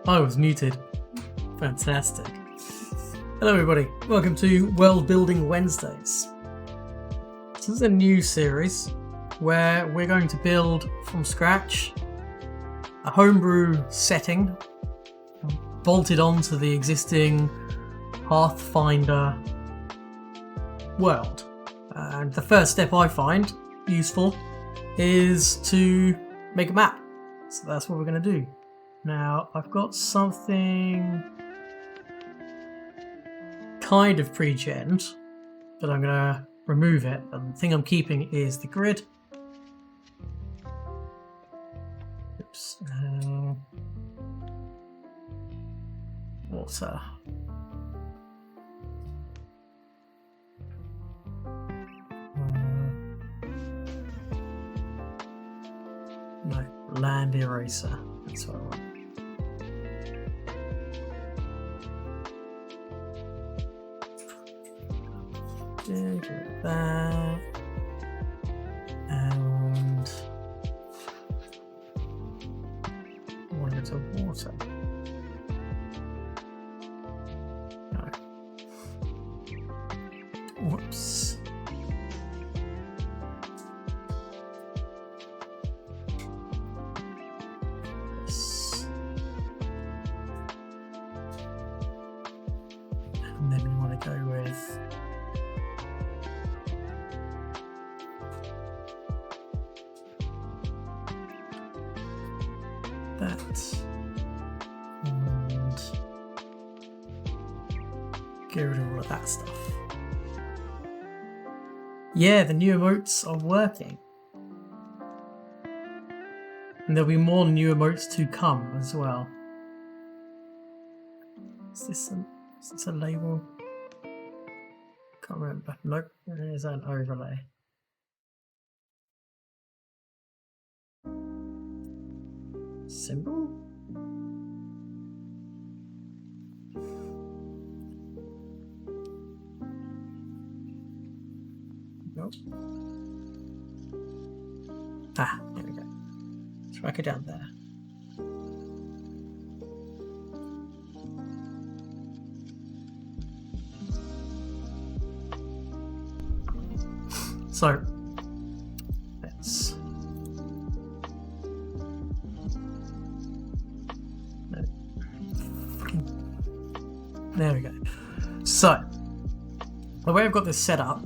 I was muted. Fantastic. Hello everybody, welcome to World Building Wednesdays. This is a new series where we're going to build from scratch a homebrew setting bolted onto the existing Pathfinder world. And the first step I find useful is to make a map. So that's what we're going to do. Now, I've got something kind of pre-genned, but I'm going to remove it. And the thing I'm keeping is the grid. Oops. Water. No, land eraser. That's what I want. Do that, and one bit of water. No. Whoops. This. And then we want to go with that, and get rid of all of that stuff. Yeah, the new emotes are working. And there'll be more new emotes to come as well. Is this a label? Can't remember. Nope, it is an overlay. Symbol? Nope. Ah, there we go. Let's whack it down there. So, let's... There we go. So, the way I've got this set up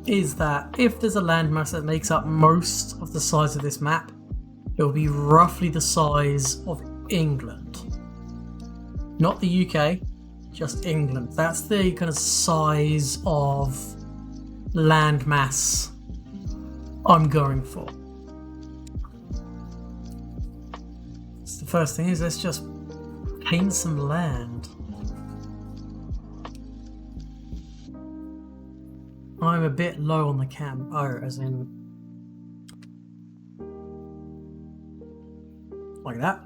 is that if there's a landmass that makes up most of the size of this map, it will be roughly the size of England. Not the UK, just England. That's the kind of size of landmass I'm going for. So the first thing is let's just paint some land. I'm a bit low on the cam. Oh, as in... like that.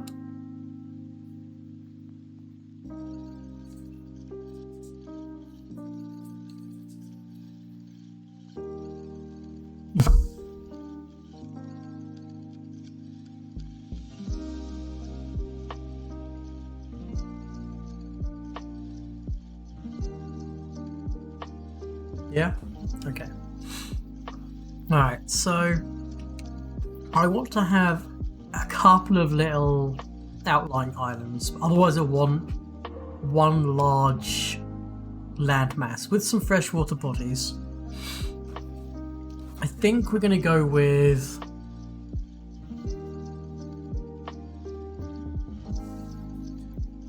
Yeah? Okay. Alright, so I want to have a couple of little outlying islands. Otherwise I want one large landmass with some freshwater bodies. I think we're going to go with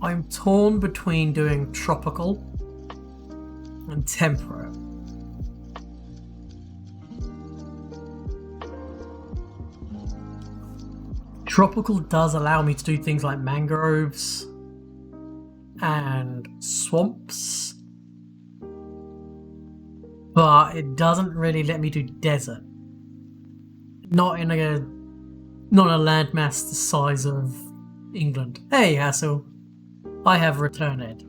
I'm torn between doing tropical and temperate. Tropical does allow me to do things like mangroves and swamps, but it doesn't really let me do desert. Not in a landmass the size of England. Hey, Hassel, I have returned.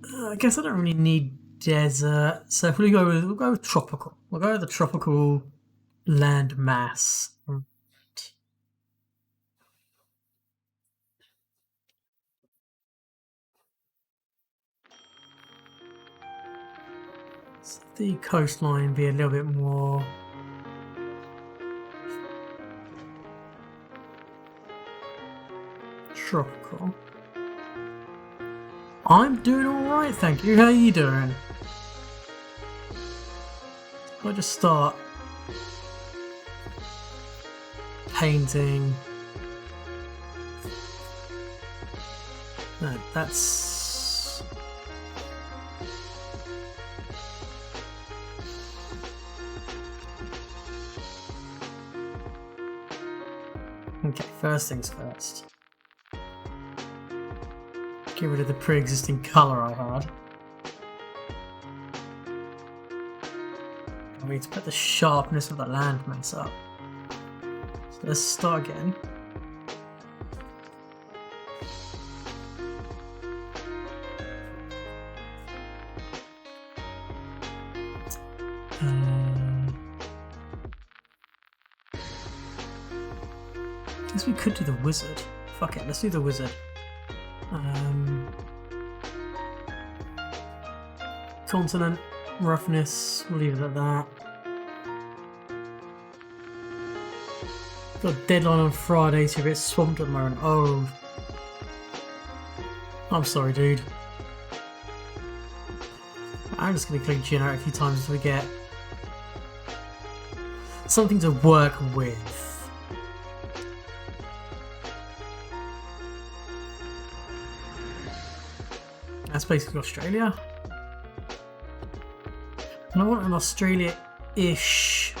I guess I don't really need desert, so if we'll go with tropical. We'll go with the tropical land mass. So the coastline be a little bit more tropical. I'm doing alright, thank you. How are you doing? I'll just start painting. No, that's... Okay, first things first. Get rid of the pre-existing colour I had. I need to put the sharpness of the landmass up. So let's start again. I guess we could do the wizard. Fuck it, let's do the wizard. Continent, roughness, we'll leave it at that. Got a deadline on Friday, so you're a bit swamped at the moment. Oh. I'm sorry, dude. I'm just going to click generate a few times until we get something to work with. That's basically Australia. And I want an Australia-ish.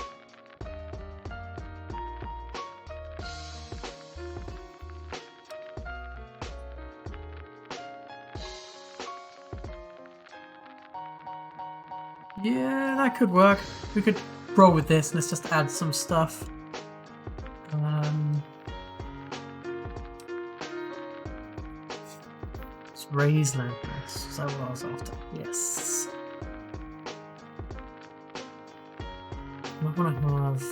Yeah, that could work. We could roll with this. Let's just add some stuff. Let's raise landmass. Is that what I was after? Yes. I want to have...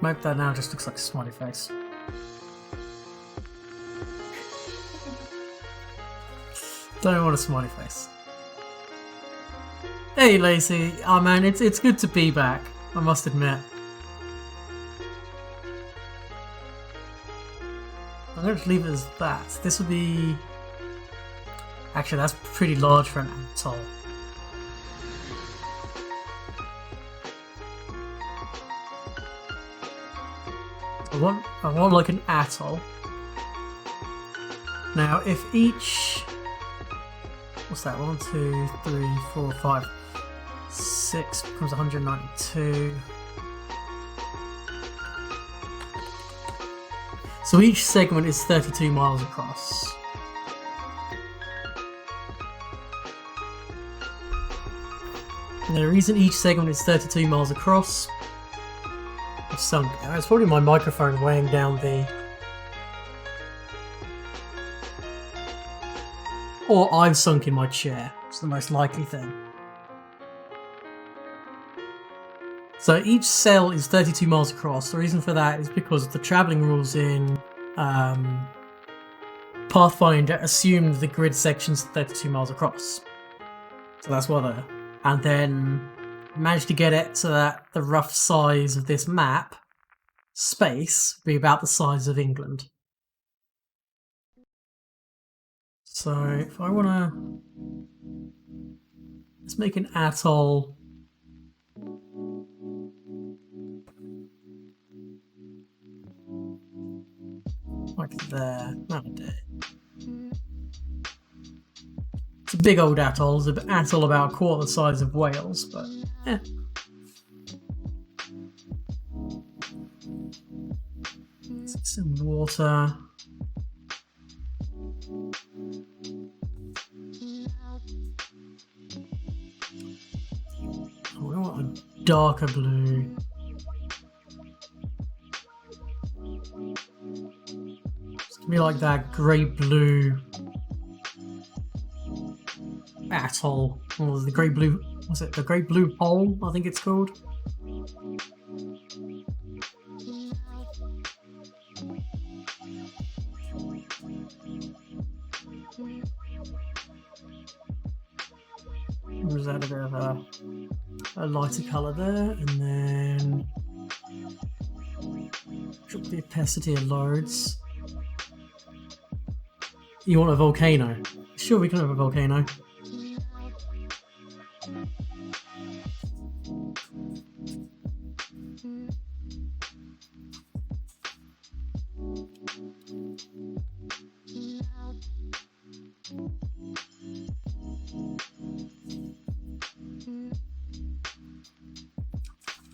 Maybe that now just looks like a smiley face. Don't want a smiley face. Hey Lacey, oh man, it's good to be back, I must admit. I'm going to leave it as that. This will be... Actually, that's pretty large for an atoll. I want like an atoll. Now, if each... What's that? 1, 2, 3, 4, 5, 6 becomes 192. So each segment is 32 miles across. And the reason each segment is 32 miles across... It's probably my microphone weighing down the... Or I've sunk in my chair. It's the most likely thing. So each cell is 32 miles across. The reason for that is because the travelling rules in Pathfinder assumed the grid section's 32 miles across. So that's one there. And then managed to get it so that the rough size of this map space would be about the size of England. So if I want to... Let's make an atoll. Like there. Not a day. It's a big old atoll. It's an atoll about a quarter the size of Wales, but eh. Some water. I want a darker blue. It's gonna be like that grey blue atoll. Or the grey blue, was it the grey blue hole? I think it's called. Was that a bit of a lighter colour there, and then drop the opacity of loads. You want a volcano? Sure, we can have a volcano.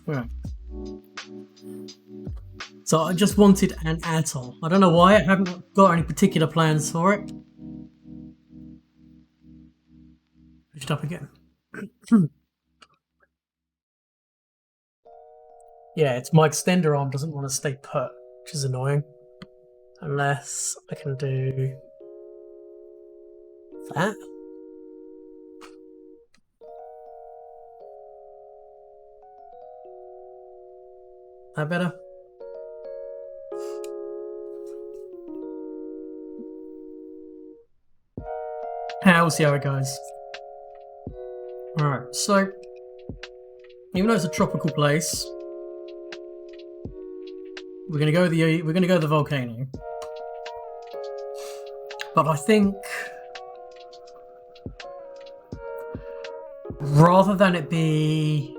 Right. So I just wanted an atoll. I don't know why, I haven't got any particular plans for it. Push it up again. Yeah, it's my extender arm doesn't want to stay put, which is annoying. Unless I can do that. That better? We'll see how it goes. Alright, so even though it's a tropical place, we're gonna go the volcano. But I think rather than it be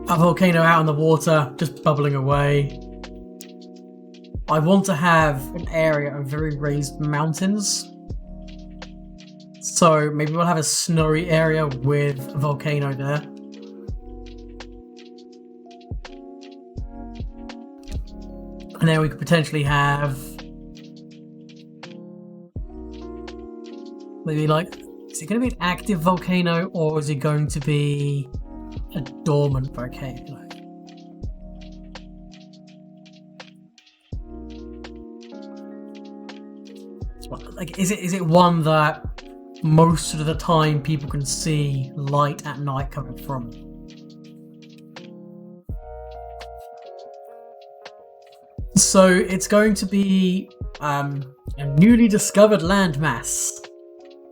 a volcano out in the water, just bubbling away, I want to have an area of very raised mountains. So maybe we'll have a snowy area with a volcano there. And then we could potentially have maybe like, is it going to be an active volcano or is it going to be a dormant volcano? Like, is it one that most of the time people can see light at night coming from? So it's going to be a newly discovered landmass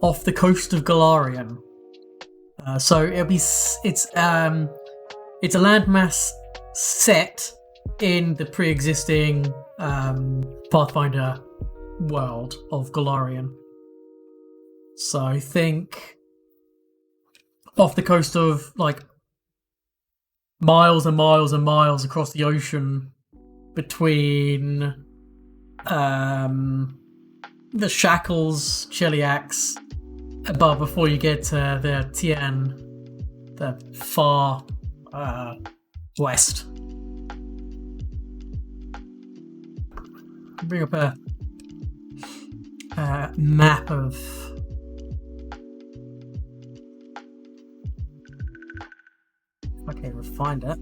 off the coast of Golarion. So it'll be it's a landmass set in the pre-existing Pathfinder world of Golarion. So I think off the coast of like miles and miles and miles across the ocean between the Shackles, Cheliax, above before you get to the Tien, the far west. Bring up a map of okay, we'll find it.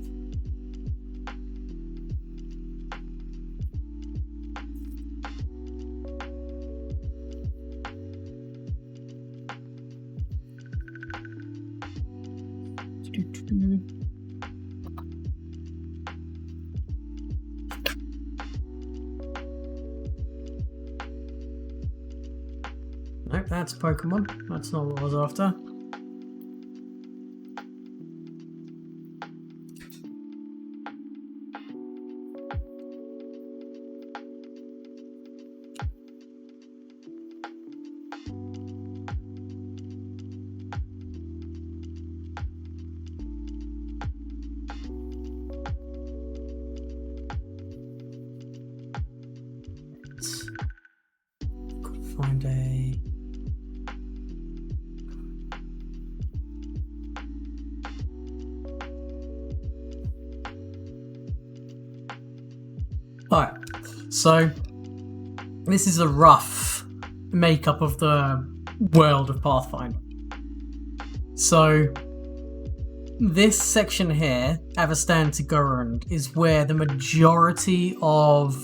Nope, that's a Pokemon. That's not what I was after. Find a... Alright, so this is a rough makeup of the world of Pathfinder. So this section here, Avastan to Gurund, is where the majority of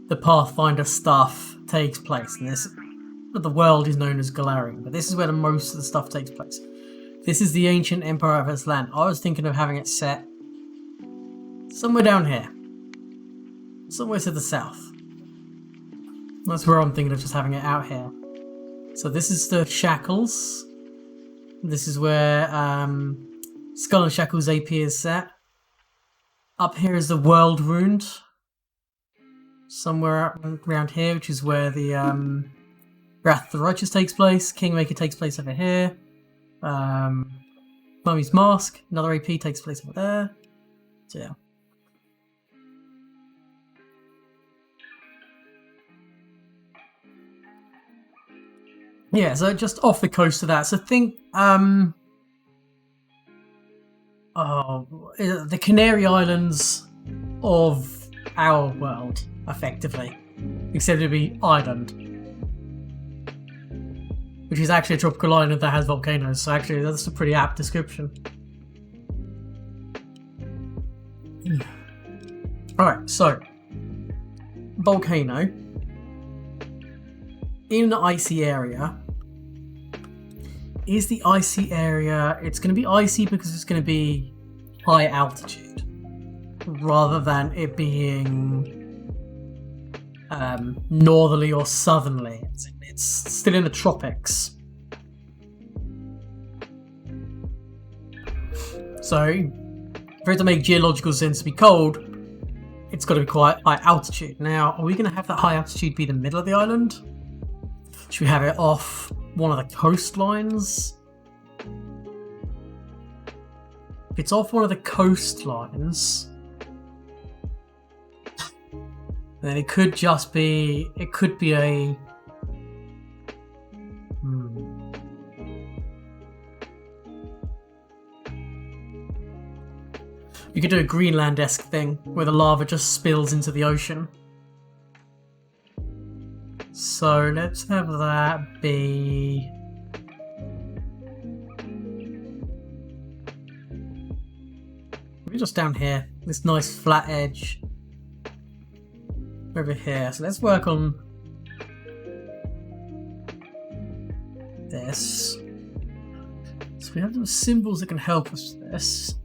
the Pathfinder stuff takes place. And the world is known as Galarian, but this is where the most of the stuff takes place. This is the ancient Empire of Aslan. I was thinking of having it set somewhere down here. Somewhere to the south. That's where I'm thinking of just having it out here. So this is the Shackles. This is where Skull and Shackles AP is set. Up here is the World Wound. Somewhere around here, which is where the Wrath of the Righteous takes place. Kingmaker takes place over here. Mummy's Mask, another AP takes place over there. So yeah. Yeah, so just off the coast of that. So think the Canary Islands of our world, effectively. Except it'd be Ireland. Which is actually a tropical island that has volcanoes, so actually that's a pretty apt description. Alright, so volcano in the icy area. Is the icy area, it's going to be icy because it's going to be high altitude rather than it being northerly or southerly. It's still in the tropics. So for it to make geological sense to be cold, it's got to be quite high altitude. Now, are we going to have that high altitude be the middle of the island? Should we have it off one of the coastlines? If it's off one of the coastlines, then it could just be, it could be a... You could do a Greenland-esque thing where the lava just spills into the ocean. So let's have that be... Maybe just down here, this nice flat edge. Over here, so let's work on this. So we have some symbols that can help us with this.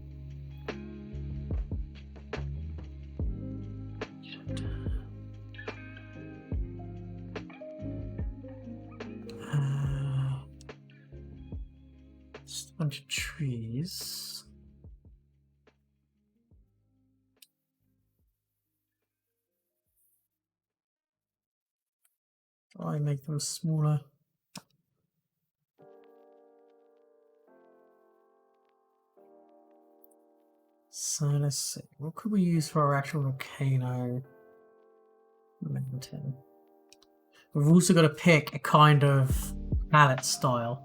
Just a bunch of trees. I make them smaller. So let's see, what could we use for our actual volcano mountain? We've also got to pick a kind of palette style.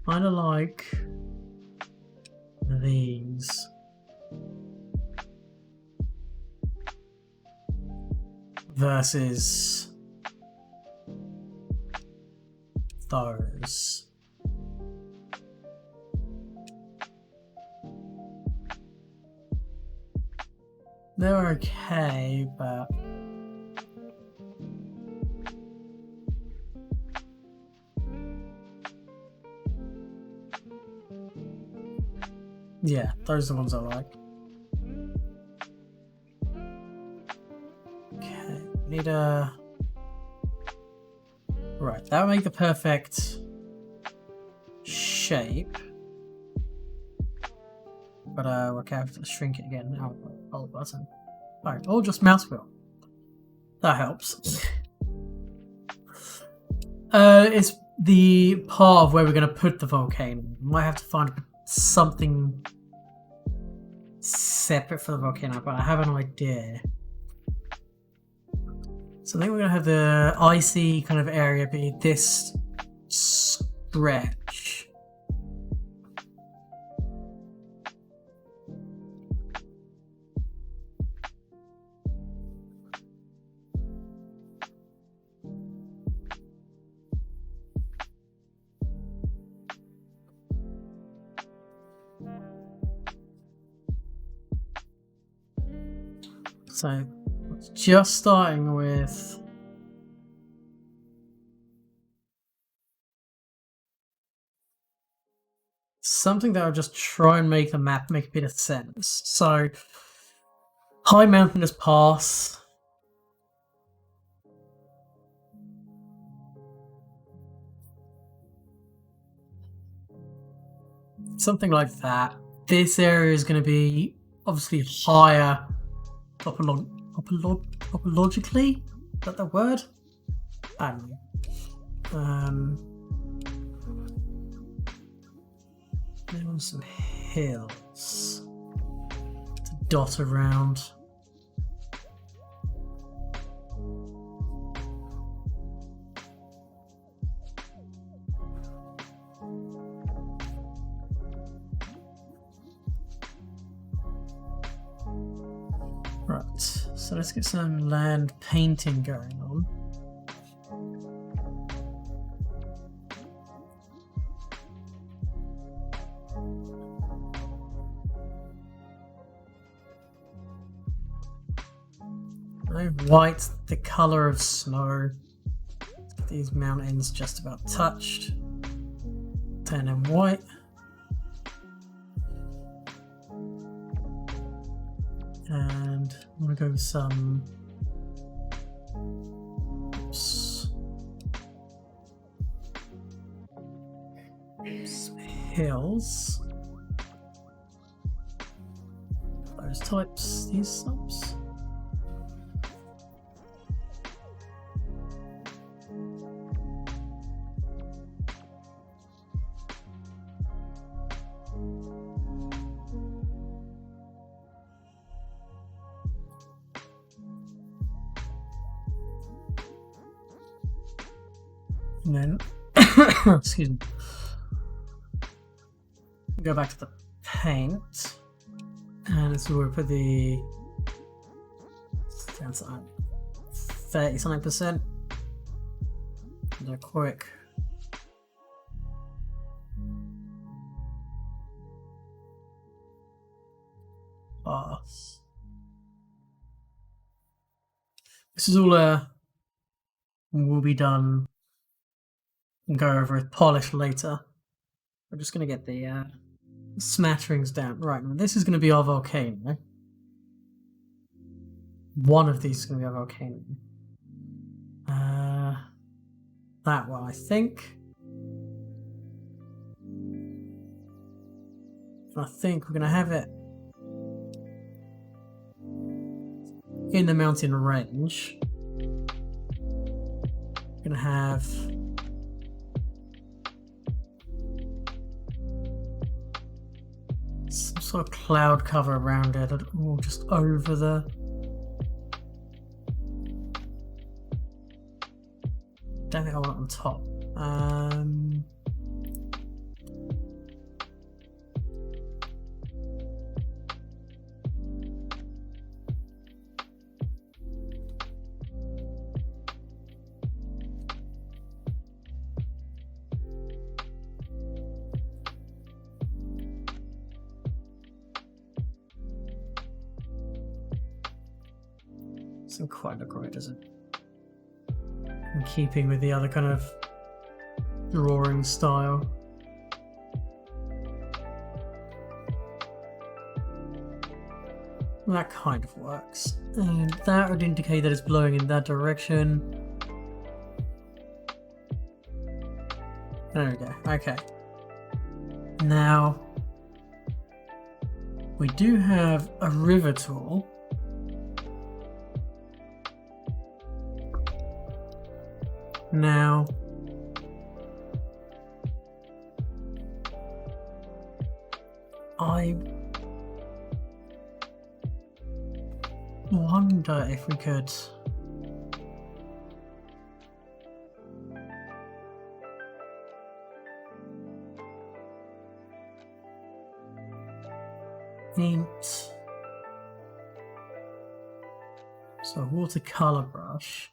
Kind of like these. Versus those. They're okay, but yeah, those are the ones I like. Okay, need a... Right, that would make the perfect shape. But okay, I have to shrink it again. Alt button. Alright, or just mouse wheel. That helps. It's the part of where we're going to put the volcano. We might have to find something separate for the volcano, but I have an idea. So I think we're going to have the icy kind of area be this stretch. So, just starting with something that will just try and make the map make a bit of sense. So, high mountainous pass. Something like that. This area is going to be obviously higher. Topologically? Is that the word? I don't know. There are some hills to dot around. Right, so let's get some land painting going on. White, the color of snow. These mountains just about touched. Turn them white. And I'm gonna go with some hills. Those types, these subs. And then, excuse me, go back to the paint, and this is where we put the 30-something%. Do a quick pass. This is all will be done. Go over it, polish later. We're just going to get the smatterings down. Right, now this is going to be our volcano. One of these is going to be our volcano. That one, I think. I think we're going to have it in the mountain range. We're going to have some sort of cloud cover around it, or just over the... Don't think I want it on top. Doesn't quite look right, does it? In keeping with the other kind of drawing style. That kind of works. And that would indicate that it's blowing in that direction. There we go. Okay. Now, we do have a river tool. Now, I wonder if we could paint. So, watercolor brush.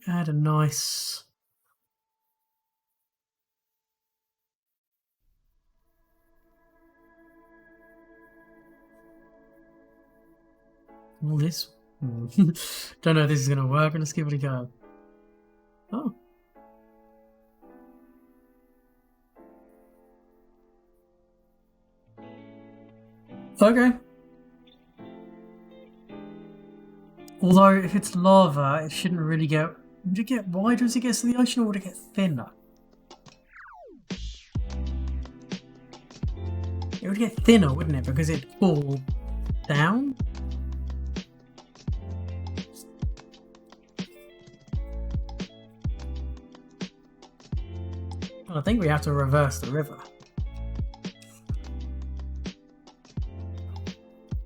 Add a nice all this. Don't know if this is gonna work. Let's give it a go. Oh. Okay. Although if it's lava, it shouldn't really get. Would it get wider as it gets to the ocean, or would it get thinner? It would get thinner, wouldn't it? Because it'd fall down. Well, I think we have to reverse the river.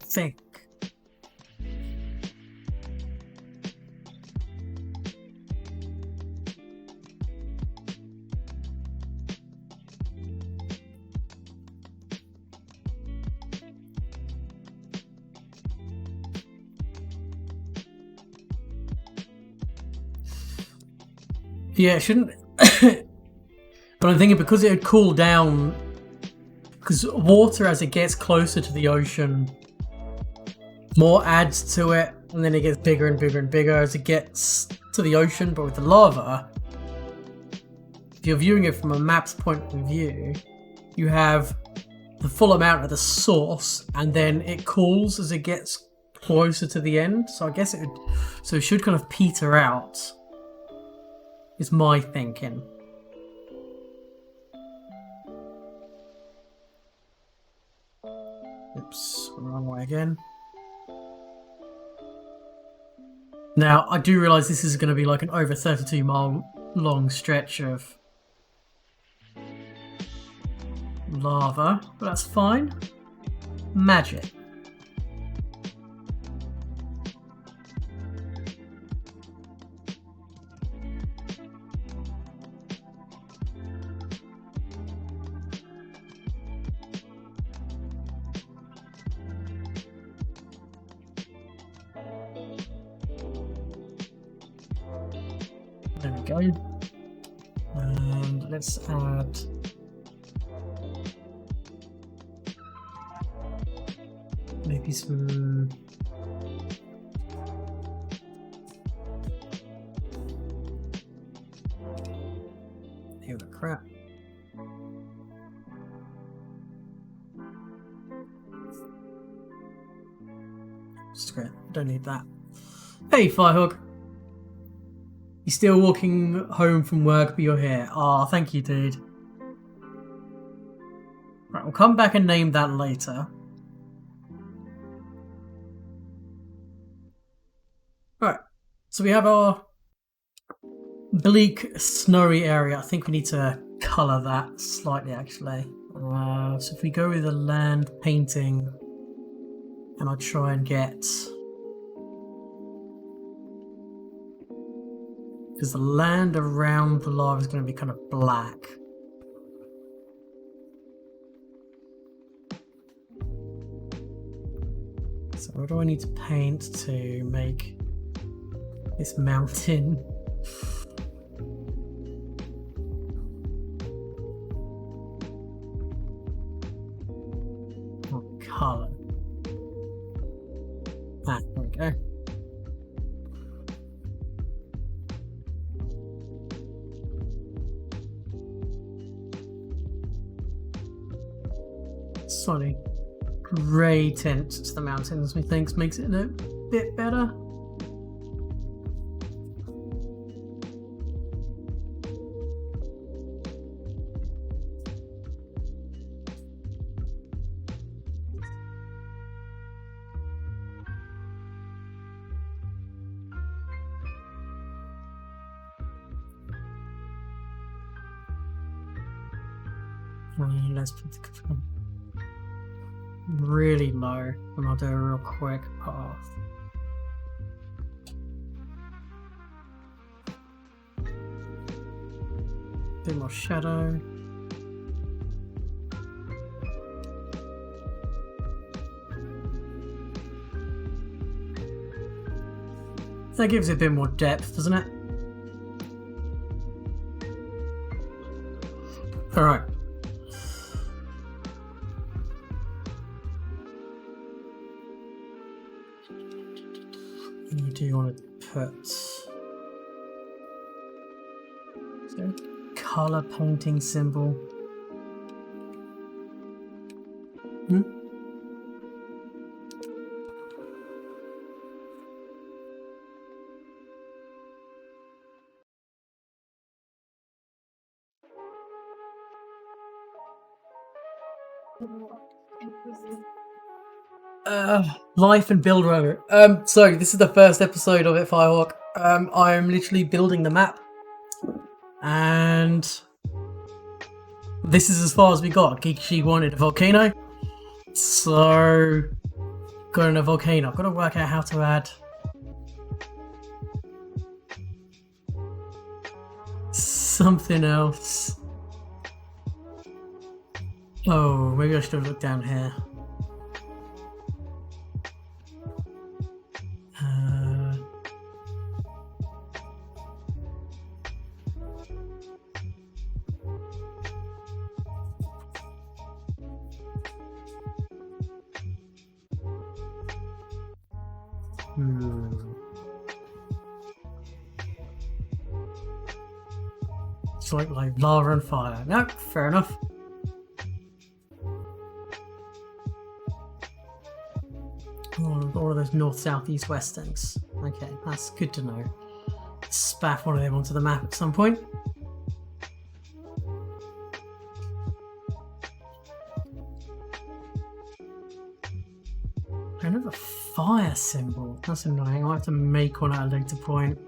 I think. Yeah, it shouldn't. But I'm thinking because it would cool down, because water as it gets closer to the ocean, more adds to it, and then it gets bigger and bigger and bigger as it gets to the ocean. But with the lava, if you're viewing it from a map's point of view, you have the full amount at the source, and then it cools as it gets closer to the end. So I guess it would, so it should kind of peter out. Is my thinking. Oops, wrong way again. Now, I do realise this is going to be like an over 32-mile long stretch of lava, but that's fine. Magic. There we go. And let's add maybe some here the crap. Screw it, don't need that. Hey Firehawk. You're still walking home from work, but you're here. Ah, thank you, dude. Right, we'll come back and name that later. Right, so we have our bleak, snowy area. I think we need to colour that slightly, actually. So if we go with a land painting, and I'll try and get... because the land around the lava is going to be kind of black. So what do I need to paint to make this mountain? What colour? Ah, there we go. Sorry. grey tint to the mountains, methinks makes it a bit better. Let's put the control really low, and I'll do a real quick path. Bit more shadow. That gives it a bit more depth, doesn't it? Alright. You do want to put color painting symbol. Life and build rover. So this is the first episode of it, Firehawk. I'm literally building the map, and this is as far as we got. Geeky wanted a volcano, so got in a volcano. I've got to work out how to add something else. Oh, maybe I should have looked down here. It's like lava and fire. No, fair enough. All of those north, south, east, west things. Okay, that's good to know. Spaff one of them onto the map at some point. Another fire symbol. That's annoying. I'll have to make one at a later point.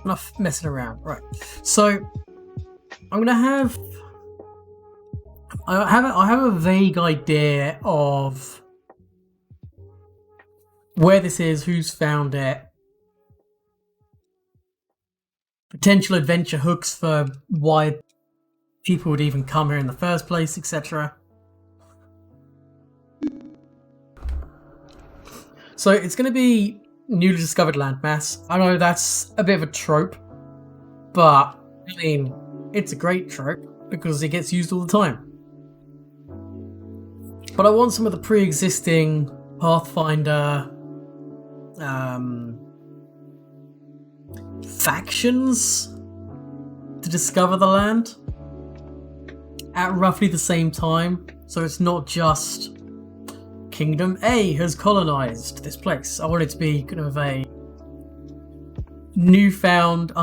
Enough messing around. Right. So I'm gonna have I have a vague idea of where this is, who's found it, potential adventure hooks for why people would even come here in the first place, etc. So it's going to be newly discovered landmass. I know that's a bit of a trope, but I mean, it's a great trope because it gets used all the time. But I want some of the pre-existing Pathfinder factions to discover the land at roughly the same time, so it's not just Kingdom A has colonized this place. I want it to be kind of a newfound,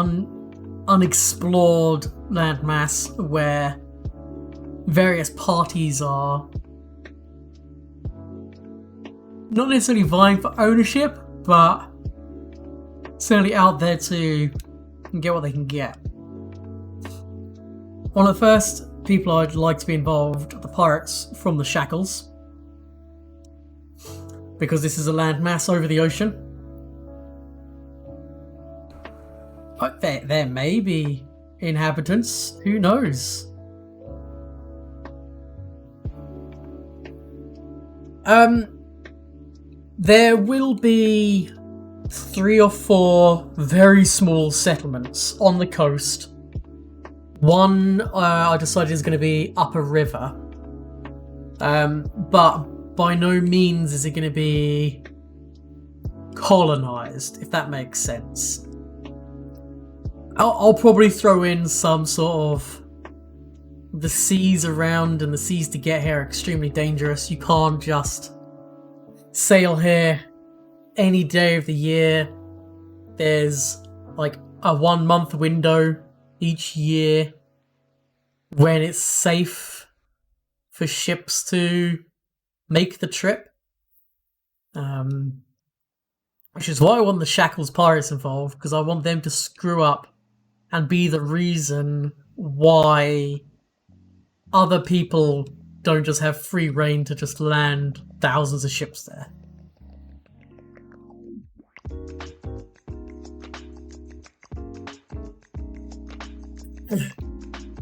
unexplored landmass where various parties are not necessarily vying for ownership, but certainly out there to get what they can get. One of the first people I'd like to be involved are the pirates from the Shackles, because this is a landmass over the ocean. But there may be inhabitants, who knows? There will be 3 or 4 very small settlements on the coast One I decided is going to be Upper River, but by no means is it going to be colonized, if that makes sense. I'll probably throw in some sort of the seas around, and the seas to get here are extremely dangerous. You can't just sail here any day of the year. There's like a 1 month window each year when it's safe for ships to make the trip. Which is why I want the Shackles Pirates involved, because I want them to screw up and be the reason why other people don't just have free reign to just land thousands of ships there.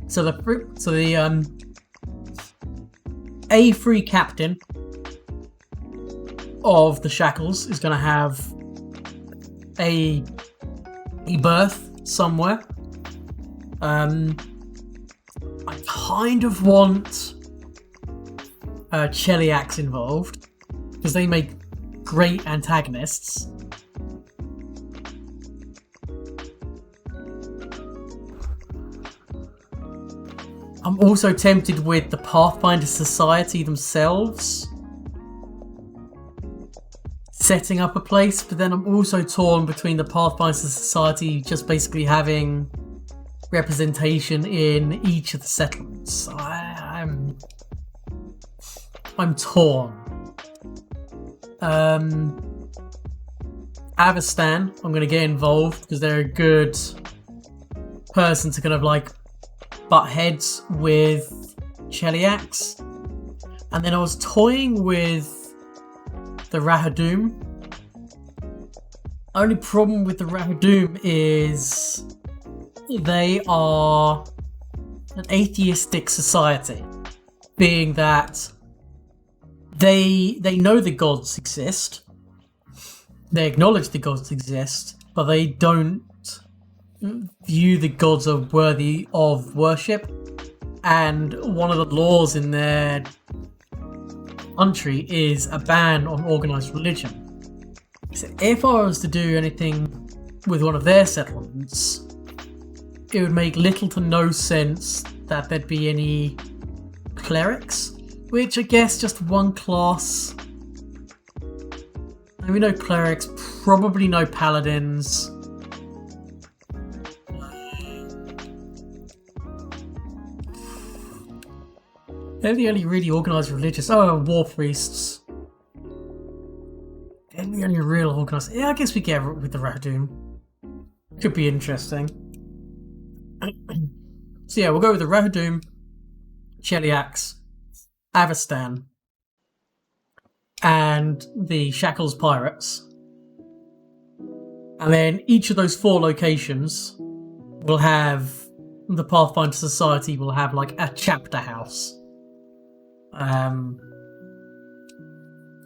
So the a free captain of the Shackles is going to have a berth somewhere. I kind of want Cheliax involved, because they make great antagonists. I'm also tempted with the Pathfinder Society themselves setting up a place, but then I'm also torn between the Pathfinder Society just basically having representation in each of the settlements. I'm torn. Avestan, I'm going to get involved because they're a good person to kind of like butt heads with Cheliax. And then I was toying with the Rahadoom. Only problem with the Rahadoom is they are an atheistic society, being that they know the gods exist, they acknowledge the gods exist, but they don't view the gods as worthy of worship. And one of the laws in their country is a ban on organized religion. So if I was to do anything with one of their settlements, it would make little to no sense that there'd be any clerics, which I guess just one class. Maybe no clerics, probably no paladins. They're the only really organised religious. Oh, war priests. They're the only real organised. Yeah, I guess we get with the Rahadoom. Could be interesting. So yeah, we'll go with the Rahadoom, Cheliax, Avestan, and the Shackles Pirates. And then each of those 4 locations will have, the Pathfinder Society will have like a chapter house.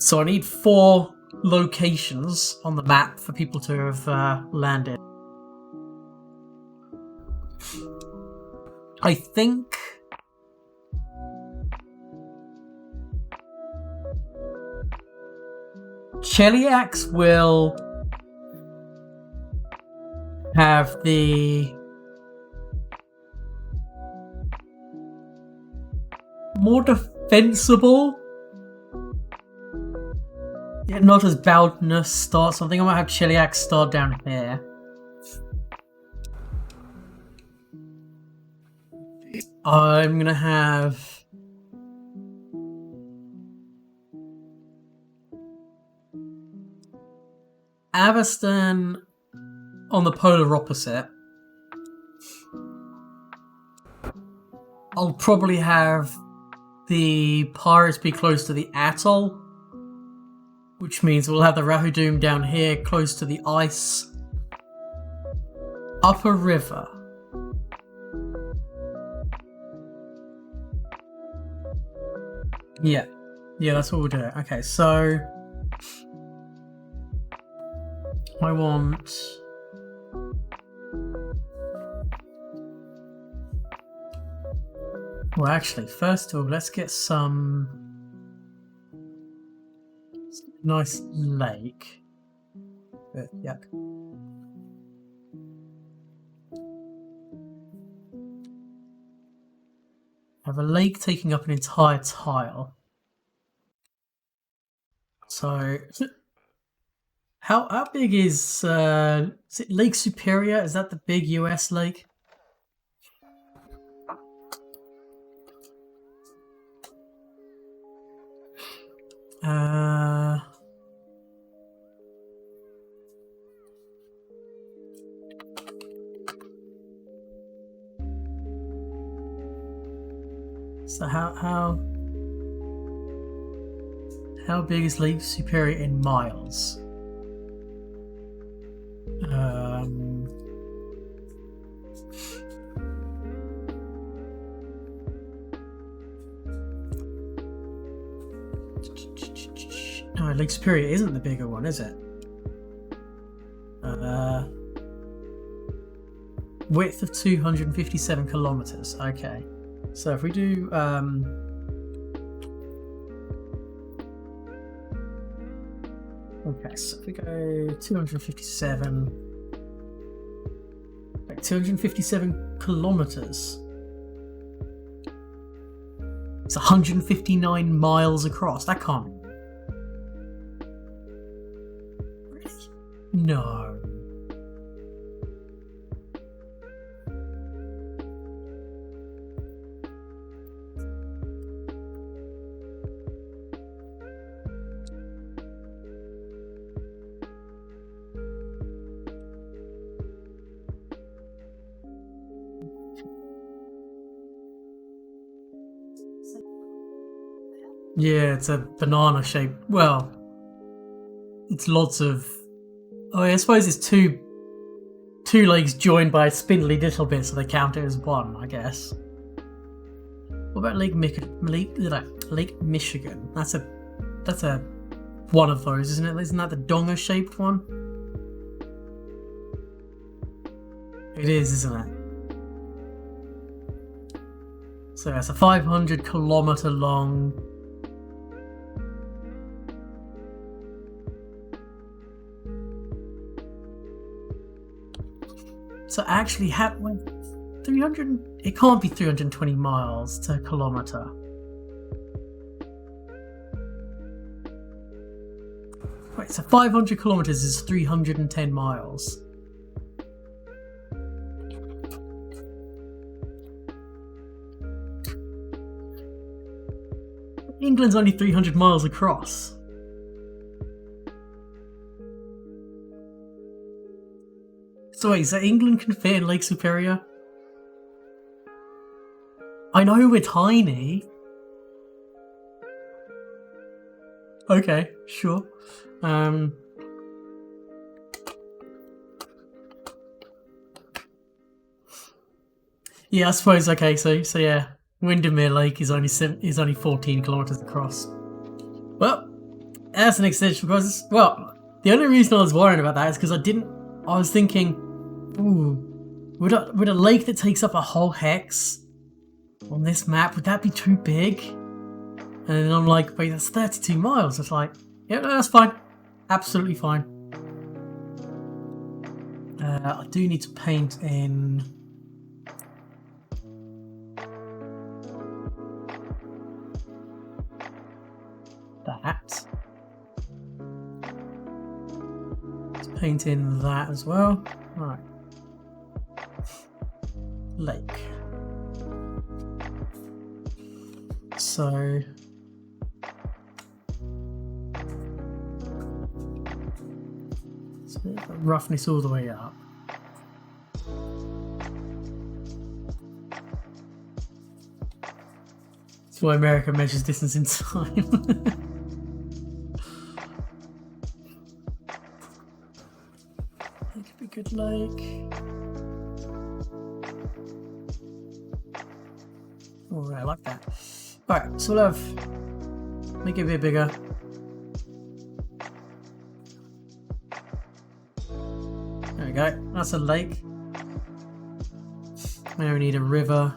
So I need 4 locations on the map for people to have landed. I think Cheliax will have the more defensible, yet not as boundness start. So I think I might have Cheliax start down here. I'm gonna have Avestan on the polar opposite. I'll probably have the pirates be close to the atoll, which means we'll have the Rahadoom down here close to the ice. Upper River. Yeah, that's what we'll do. Okay, so I want Well, actually, first of all, let's get some nice lake. But, yuck. Have a lake taking up an entire tile. So, how big is it Lake Superior? Is that the big US lake? So how big is Lake Superior in miles? No, Lake Superior isn't the bigger one, is it? Width of 257 kilometers. Okay. So if we do okay, so if we go 257 kilometers. It's 159 miles across. That can't. Really? No. Yeah, it's a banana shape. Well, it's lots of. Oh, I suppose it's two lakes joined by a spindly little bit, so they count it as one, I guess. What about Lake Michigan? That's a one of those, isn't it? Isn't that the donga shaped one? It is, isn't it? So it's a 500 kilometer long. So actually, 300. It can't be 320 miles to a kilometer. Wait, so 500 kilometers is 310 miles. England's only 300 miles across. So wait, so England can fit in Lake Superior? I know we're tiny. Okay, sure. Yeah, I suppose. Okay, so yeah, Windermere Lake is only 14 kilometers across. Well, that's an extension because the only reason I was worrying about that is because I was thinking, ooh, would a lake that takes up a whole hex on this map, would that be too big? And then I'm like, wait, that's 32 miles. It's like, yeah, no, that's fine. Absolutely fine. I do need to paint in that. Let's paint in that as well. Right. Lake. So roughness all the way up. That's why America measures distance in time. That could be good lake. Alright, I like that. Alright, so we'll have make it a bit bigger. There we go. That's a lake. Now we need a river.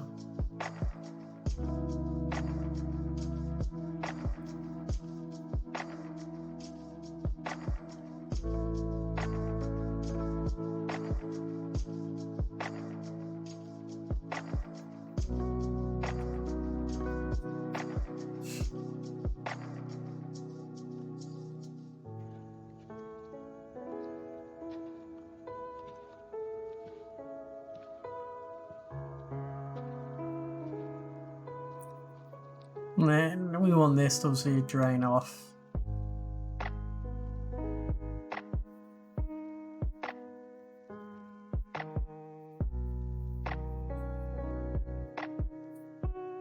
And then we want this to obviously drain off.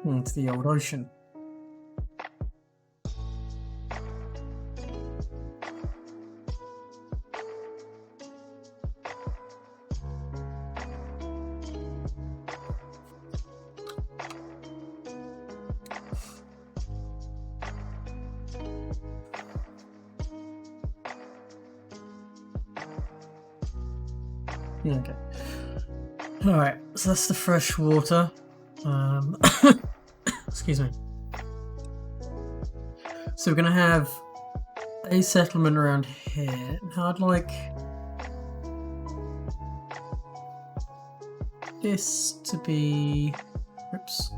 Into the old ocean. Okay. Alright, so that's the fresh water. Excuse me. So we're going to have a settlement around here. Now I'd like this to be... Oops.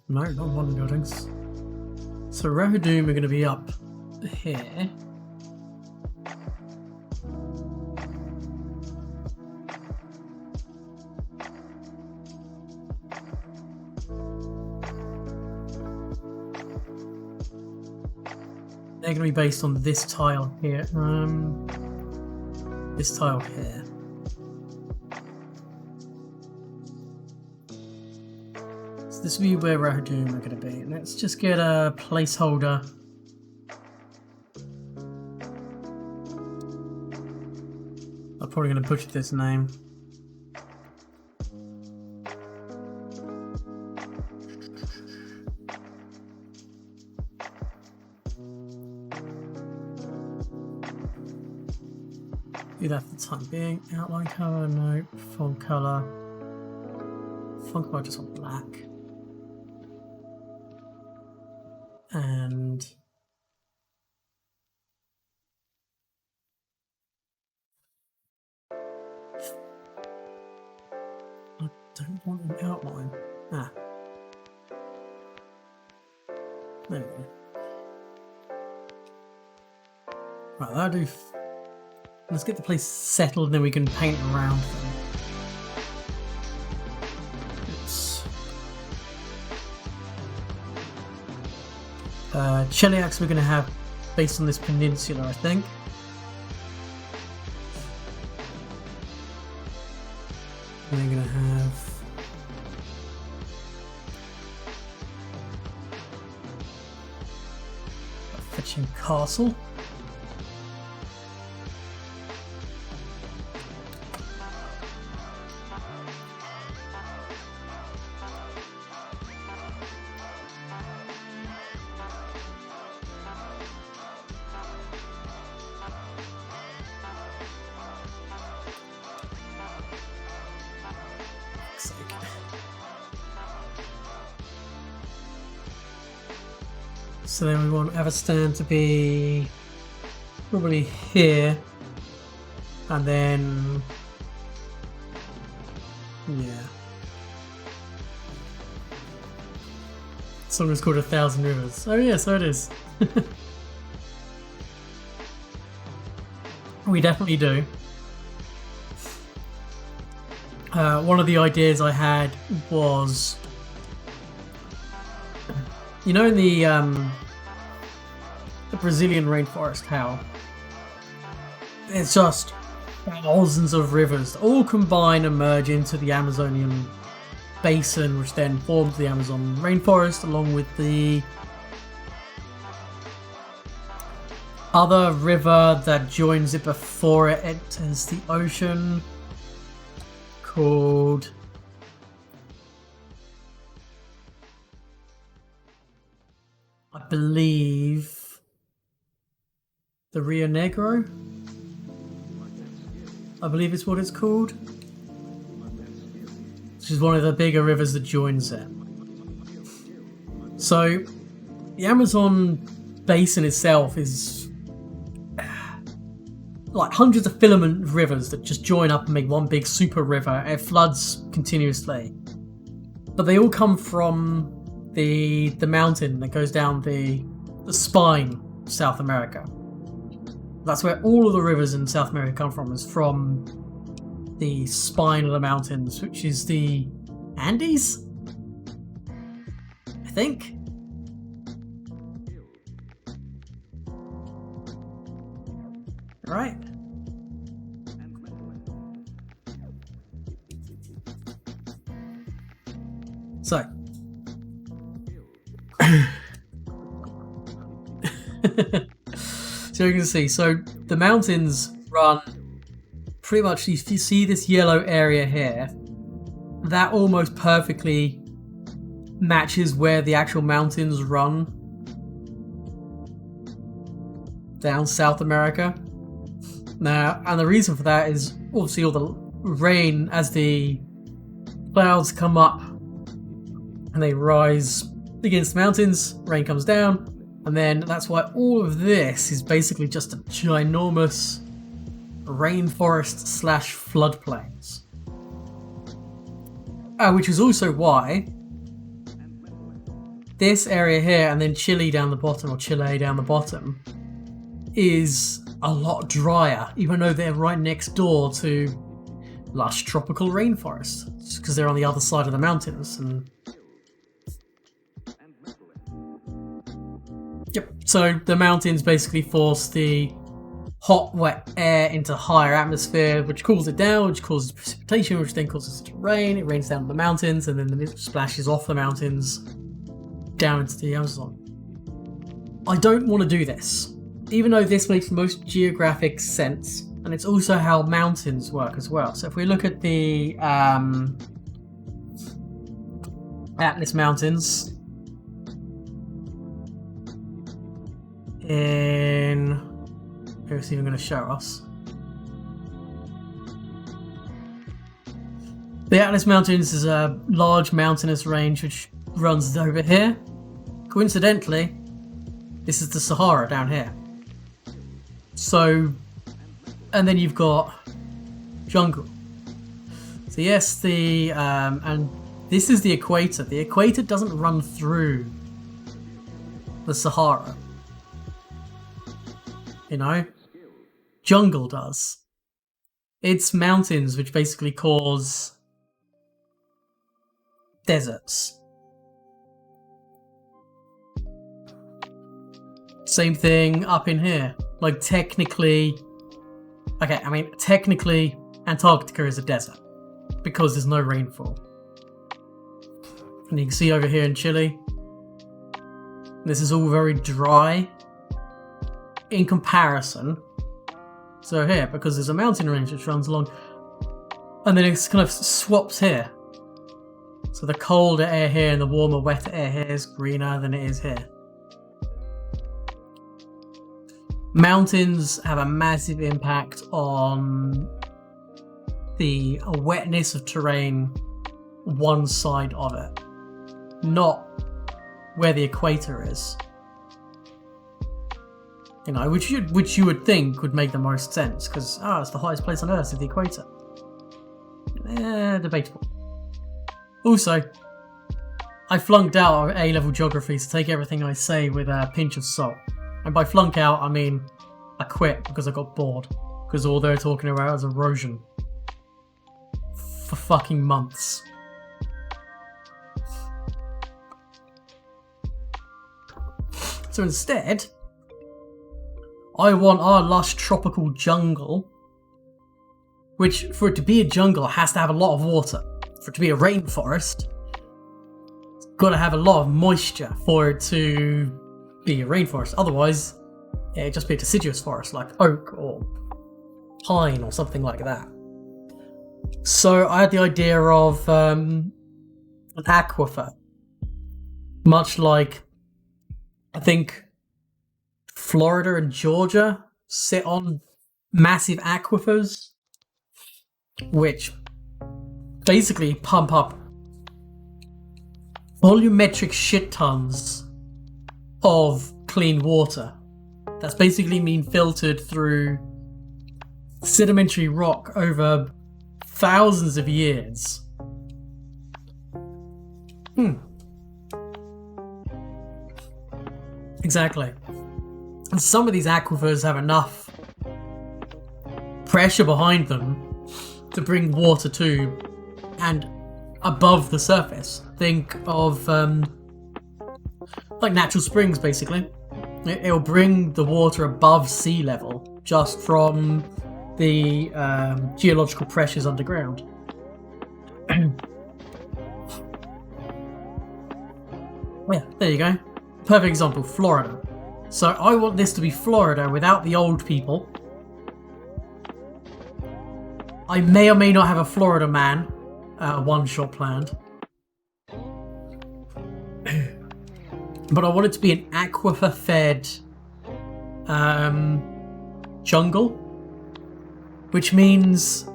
No, not modern buildings. So Rahadoum are going to be up here. They're going to be based on this tile here. This tile here. This will be where Rahadoum are going to be. Let's just get a placeholder. I'm probably going to butcher this name. Do that for the time being. Outline color, no. Font color. Font color just on black. And I don't want an outline. Ah. There we go. Right, that'll do. Let's get the place settled and then we can paint around them. Cheliax we're going to have based on this peninsula, I think. And we're going to have a fetching castle. So then we want Avestan to be probably here, and then yeah, song is called 1,000 Rivers. Oh yeah, so it is. We definitely do. One of the ideas I had was, you know, in the Brazilian rainforest, how it's just thousands of rivers all combine and merge into the Amazonian basin, which then forms the Amazon rainforest, along with the other river that joins it before it enters the ocean, called I believe the Rio Negro. I believe it's what it's called. Which is one of the bigger rivers that joins it. So the Amazon basin itself is like hundreds of filament rivers that just join up and make one big super river. It floods continuously. But they all come from the mountain that goes down the spine South America. That's where all of the rivers in South America come from, is from the spine of the mountains, which is the Andes, I think. Right. So, so you can see, so the mountains run pretty much, if you see this yellow area here, that almost perfectly matches where the actual mountains run down South America. Now, and the reason for that is obviously all the rain, as the clouds come up and they rise against the mountains, rain comes down, and then that's why all of this is basically just a ginormous rainforest slash floodplains. Which is also why this area here, and then Chile down the bottom, or Chile down the bottom, is a lot drier, even though they're right next door to lush tropical rainforests, because they're on the other side of the mountains. And yep, so the mountains basically force the hot, wet air into higher atmosphere, which cools it down, which causes precipitation, which then causes it to rain. It rains down the mountains, and then it splashes off the mountains down into the Amazon. I don't want to do this, even though this makes the most geographic sense, and it's also how mountains work as well. So if we look at the Atlas Mountains in... It's even going to show us. The Atlas Mountains is a large mountainous range which runs over here. Coincidentally, this is the Sahara down here. So, and then you've got jungle. So yes, and this is the equator. The equator doesn't run through the Sahara. You know? Jungle does. It's mountains which basically cause deserts. Same thing up in here. Like technically, technically Antarctica is a desert because there's no rainfall. And you can see over here in Chile, this is all very dry in comparison. So here, because there's a mountain range which runs along, and then it kind of swaps here. So the colder air here and the warmer, wetter air here is greener than it is here. Mountains have a massive impact on the wetness of terrain one side of it, not where the equator is. You know, which you would think would make the most sense, because it's the highest place on Earth is the equator. Debatable. Also, I flunked out of A-level geography, so take everything I say with a pinch of salt. And by flunk out, I mean I quit because I got bored, because all they're talking about is erosion for fucking months. So instead, I want our lush tropical jungle, which for it to be a jungle has to have a lot of water. For it to be a rainforest, it's got to have a lot of moisture for it to be a rainforest. Otherwise, it'd just be a deciduous forest like oak or pine or something like that. So I had the idea of an aquifer, much like I think Florida and Georgia sit on massive aquifers, which basically pump up volumetric shit tons of clean water. That's basically been filtered through sedimentary rock over thousands of years. Exactly. And some of these aquifers have enough pressure behind them to bring water to and above the surface. Think of like natural springs, basically. It'll bring the water above sea level just from the geological pressures underground. Yeah, there you go. Perfect example, Florida. So I want this to be Florida without the old people. I may or may not have a Florida man one-shot planned. But I want it to be an aquifer-fed jungle, which means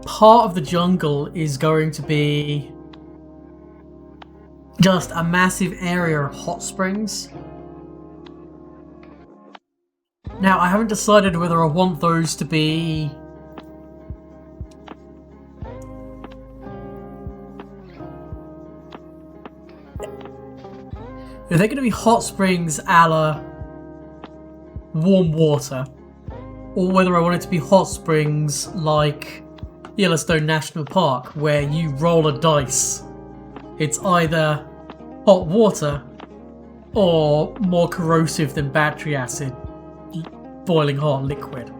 part of the jungle is going to be just a massive area of hot springs. Now, I haven't decided whether I want those to be if they're going to be hot springs a la warm water, or whether I want it to be hot springs like Yellowstone National Park, where you roll a dice. It's either hot water or more corrosive than battery acid, boiling hot liquid.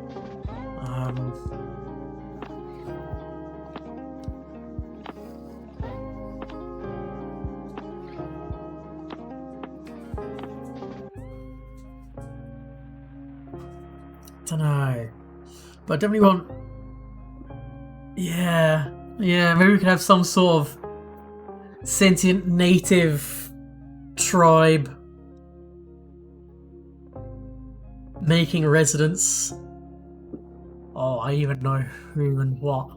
Don't know, but I definitely want. Yeah, maybe we could have some sort of sentient native tribe making a residence. Oh, I even know who and what.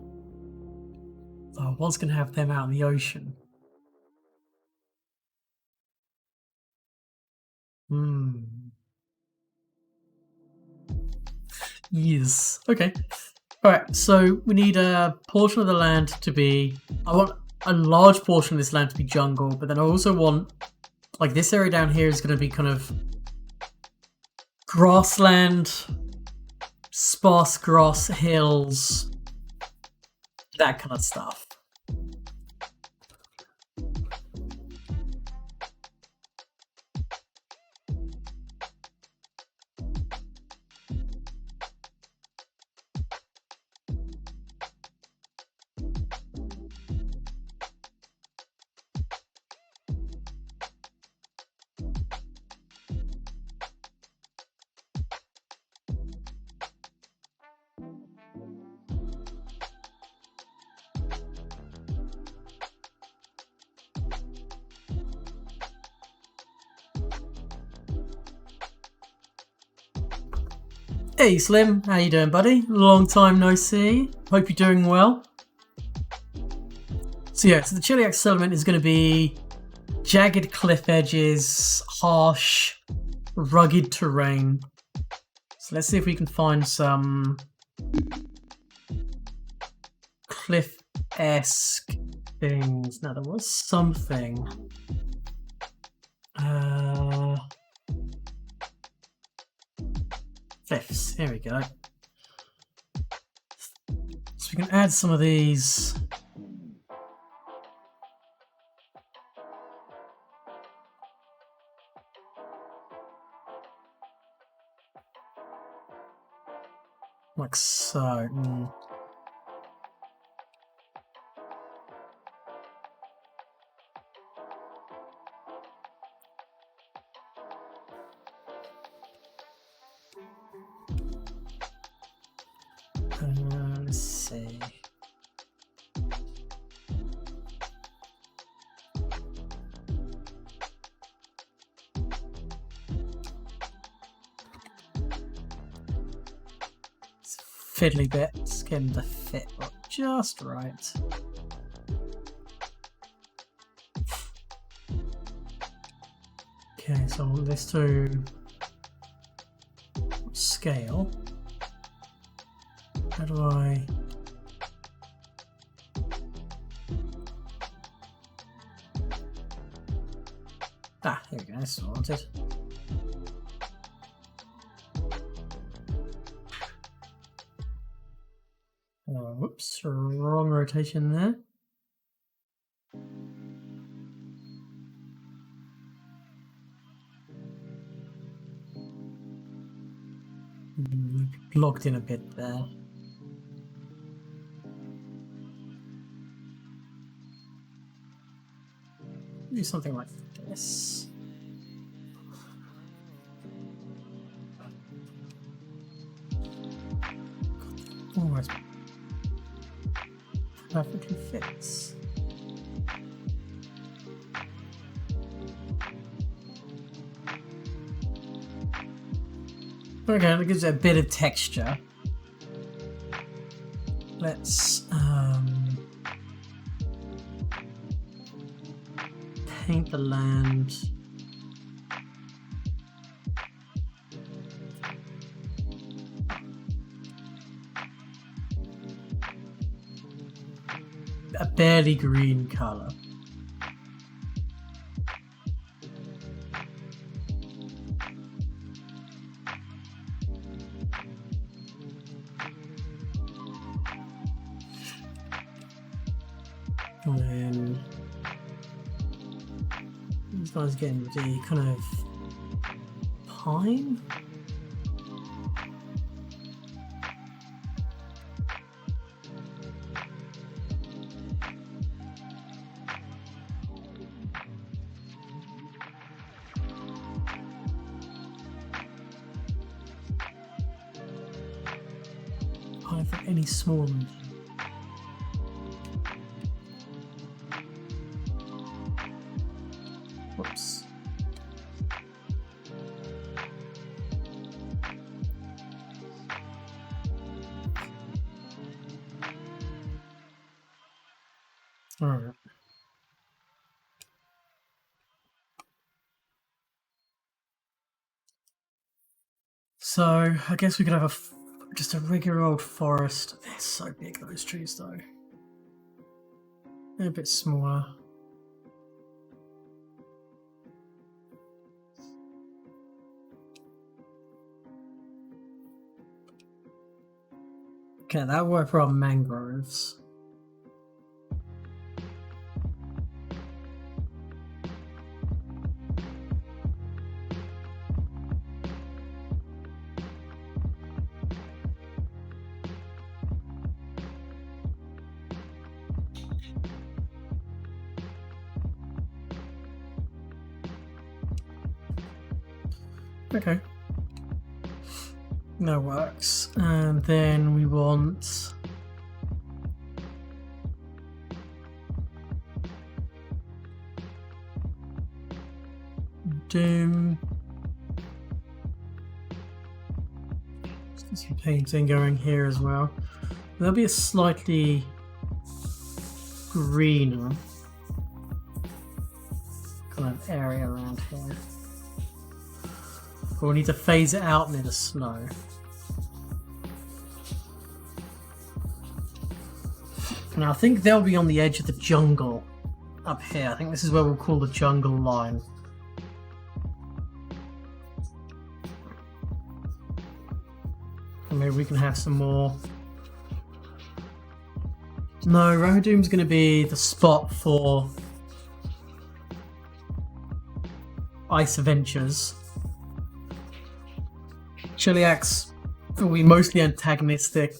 So I was going to have them out in the ocean. Yes. Okay. Alright, so we need a portion of the land to be... I want a large portion of this land to be jungle, but then I also want... Like, this area down here is going to be kind of... grassland, sparse grass, hills, that kind of stuff. Hey Slim, how you doing, buddy? Long time no see. Hope you're doing well. So yeah, so the Chiliax settlement is going to be jagged cliff edges, harsh, rugged terrain. So let's see if we can find some cliff-esque things. Now there was something. Cliffs, here we go. So we can add some of these. Like so. Let's see. Fiddly bits, get them to fit just right. Okay, so I want this to scale. How do I... Ah, here we go, that's what I wanted. Whoops, wrong rotation there. Locked in a bit there. Do something like this. Almost perfectly fits. Okay, that gives it a bit of texture. Let's paint the land. A barely green color. And then these guys getting the kind of pine. I don't think any smaller. Whoops. All right. So I guess we could have just a regular old forest. They're so big, those trees, though. They're a bit smaller. Okay, that'll work for our mangroves. Okay. That works. And then we want Doom. Some painting going here as well. There'll be a slightly greener kind of area around here. But we'll need to phase it out near the snow. Now I think they'll be on the edge of the jungle up here. I think this is where we'll call the jungle line. And maybe we can have some more. No, Rohirrim's going to be the spot for ice adventures. Cheliax will be mostly antagonistic,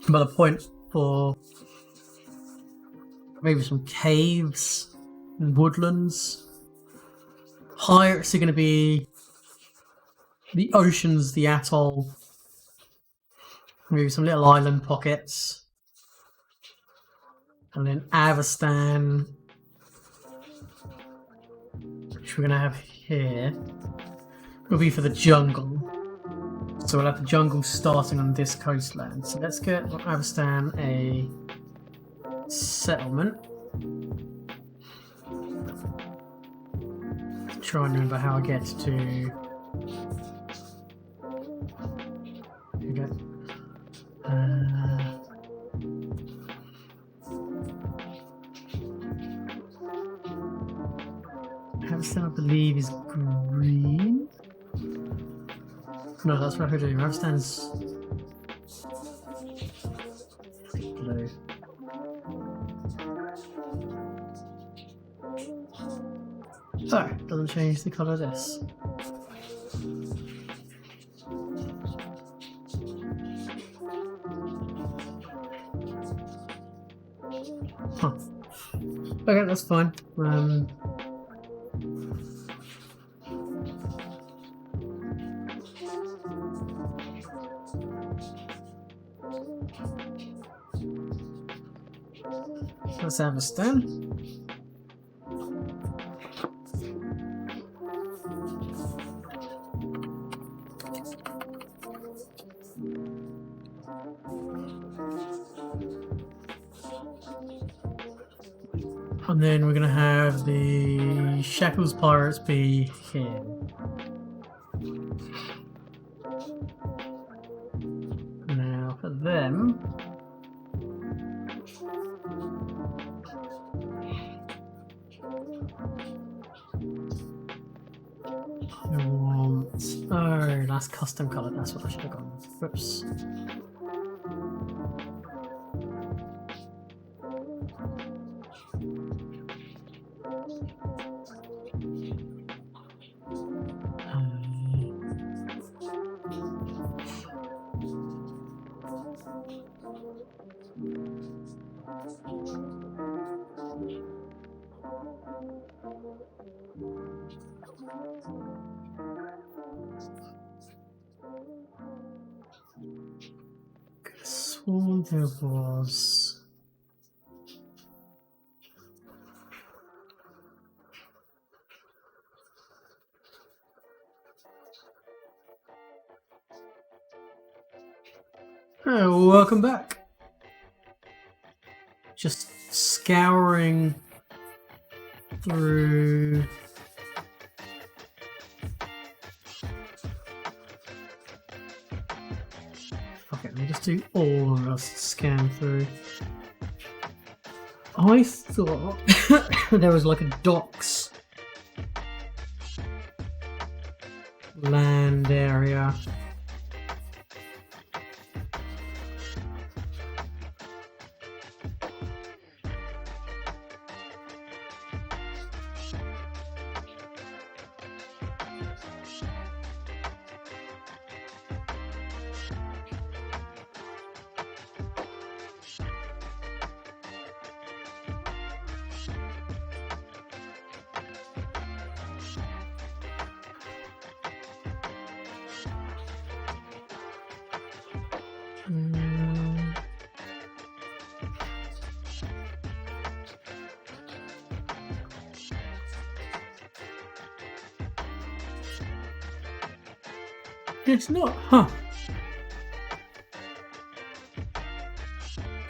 but a point for maybe some caves and woodlands. Pirates are going to be the oceans, the atoll, maybe some little island pockets. And then Avestan, which we're going to have here, will be for the jungle. So we'll have the jungle starting on this coastline. So let's get Avestan a settlement. Try and remember how I get to. Here we go. Avestan, I believe, is green. No, that's what we're doing. Avestan's So, doesn't change the colour of this. Huh. Okay, that's fine. Let's understand. And then we're going to have the Shackles Pirates be here. Now for them, I want... Oh, that's custom colour. That's what I should have gone. Whoops. Sworn there was... Oh, welcome back. Just scouring through... Okay, let me just do all of us scan through. I thought there was like a docks land area. It's not, huh?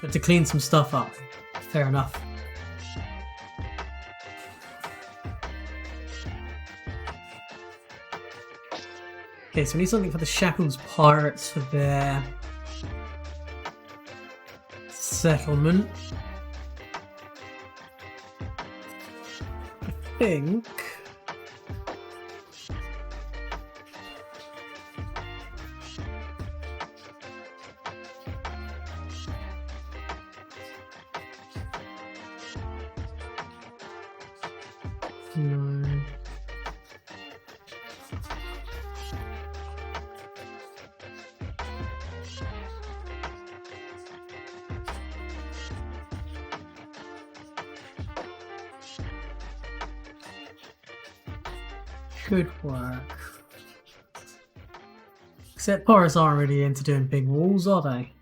Have to clean some stuff up. Fair enough. Okay, so we need something for the Shackles Pirates for their settlement. I think. No. Could work. Except pirates aren't really into doing big walls, are they?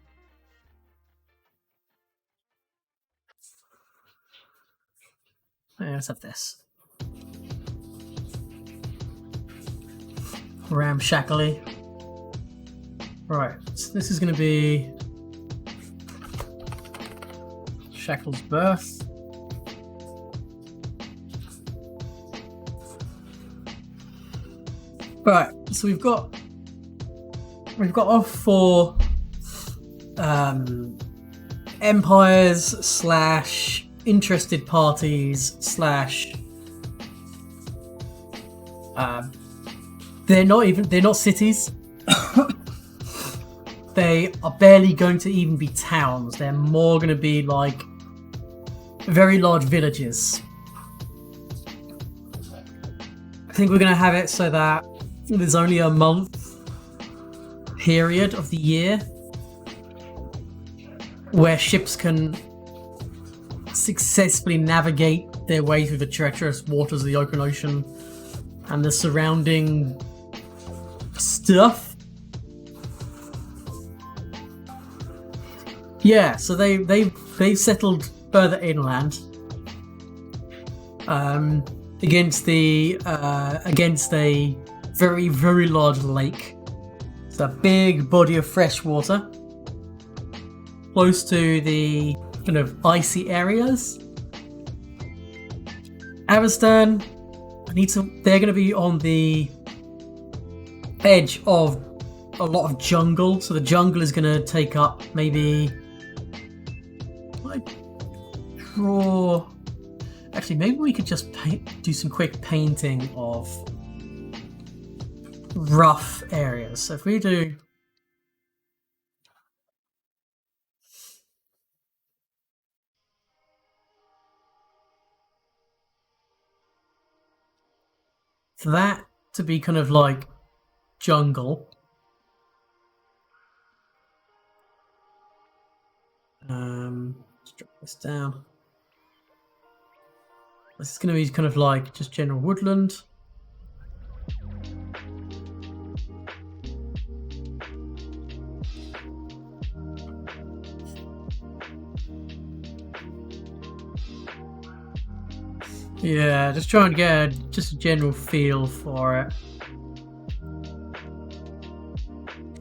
Let's have this. Ramshackly. Right, so this is going to be Shackles' birth. Right, so we've got our four empires slash interested parties slash they're not cities. They are barely going to even be towns. They're more going to be like very large villages. I think we're going to have it so that there's only a month period of the year where ships can successfully navigate their way through the treacherous waters of the open ocean and the surrounding stuff. Yeah, so they've settled further inland against a very, very large lake. It's a big body of fresh water close to the kind of icy areas. Avestan, they're going to be on the edge of a lot of jungle, so the jungle is going to take up maybe actually maybe we could just do some quick painting of rough areas. So if we do that to be kind of like jungle. Let's drop this down. This is going to be kind of like just general woodland. Yeah, just trying to get just a general feel for it.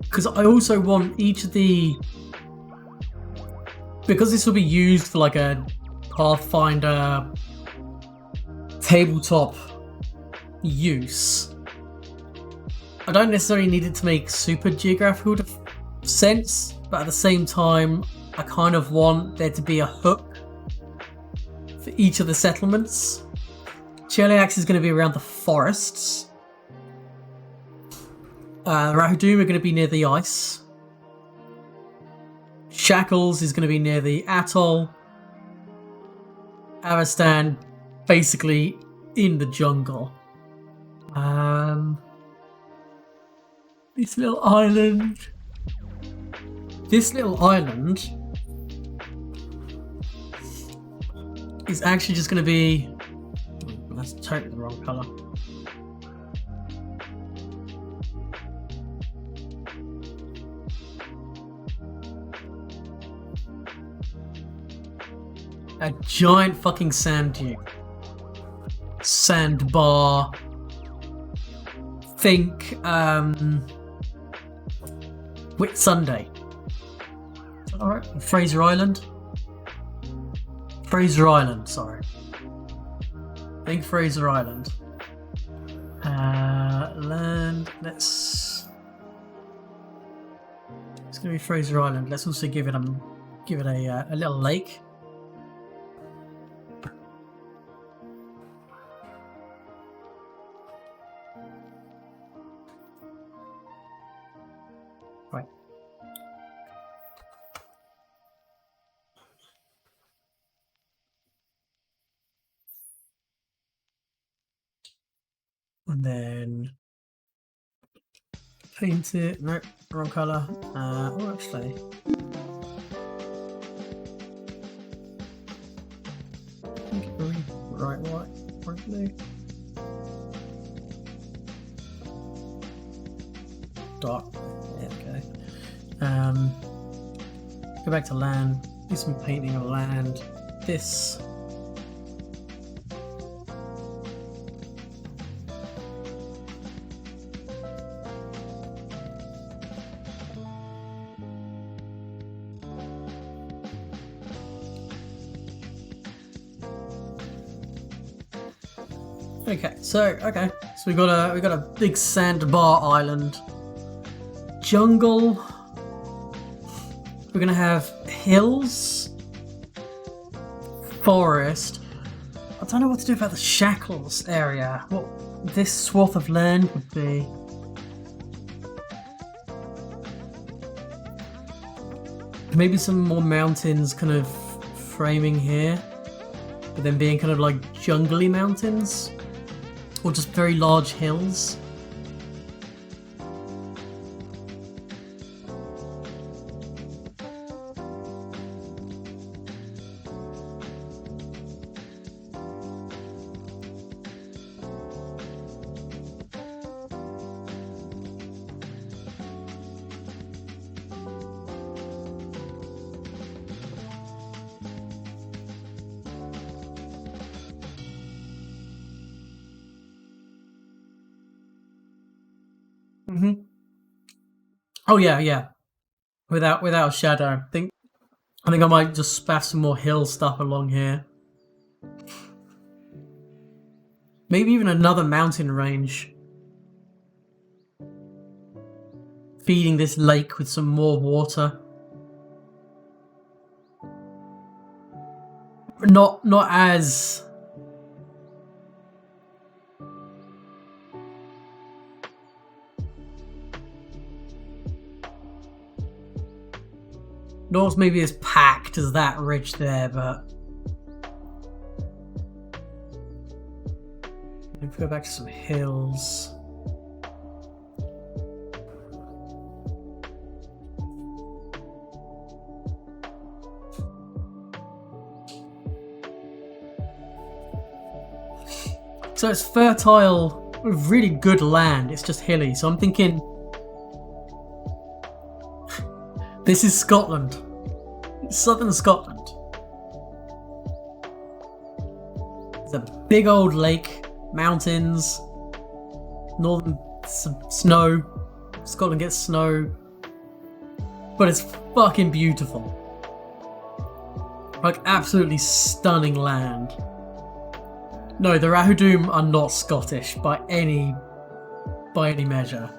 Because I also want each of the... Because this will be used for like a Pathfinder tabletop use, I don't necessarily need it to make super geographical sense, but at the same time, I kind of want there to be a hook for each of the settlements. Cheliax is going to be around the forests. Rahudum are going to be near the ice. Shackles is going to be near the atoll. Avestan, basically in the jungle. This little island is actually just going to be... That's totally the wrong colour. A giant fucking sand dune. Sandbar. Think, Whitsunday. Alright, Fraser Island. Fraser Island, sorry. Think Fraser Island. Land, it's gonna be Fraser Island. Let's also give it a little lake. Right. And then paint it. Nope, wrong colour. Oh, actually. Right, white blue. Dark. Yeah, okay. Go back to land. Do some painting of land. This. So we got a big sandbar island, jungle. We're gonna have hills, forest. I don't know what to do about the Shackles area. What this swath of land would be. Maybe some more mountains kind of framing here, but then being kind of like jungly mountains. or just very large hills. Oh yeah. Without a shadow, I think I might just spaff some more hill stuff along here. Maybe even another mountain range. Feeding this lake with some more water. Not as not maybe as packed as that ridge there, but if we go back to some hills. So it's fertile with really good land, it's just hilly, so I'm thinking this is Scotland. Southern Scotland. It's a big old lake, mountains, northern snow. Scotland gets snow. But it's fucking beautiful. Like, absolutely stunning land. No, the Rahudoom are not Scottish by any measure.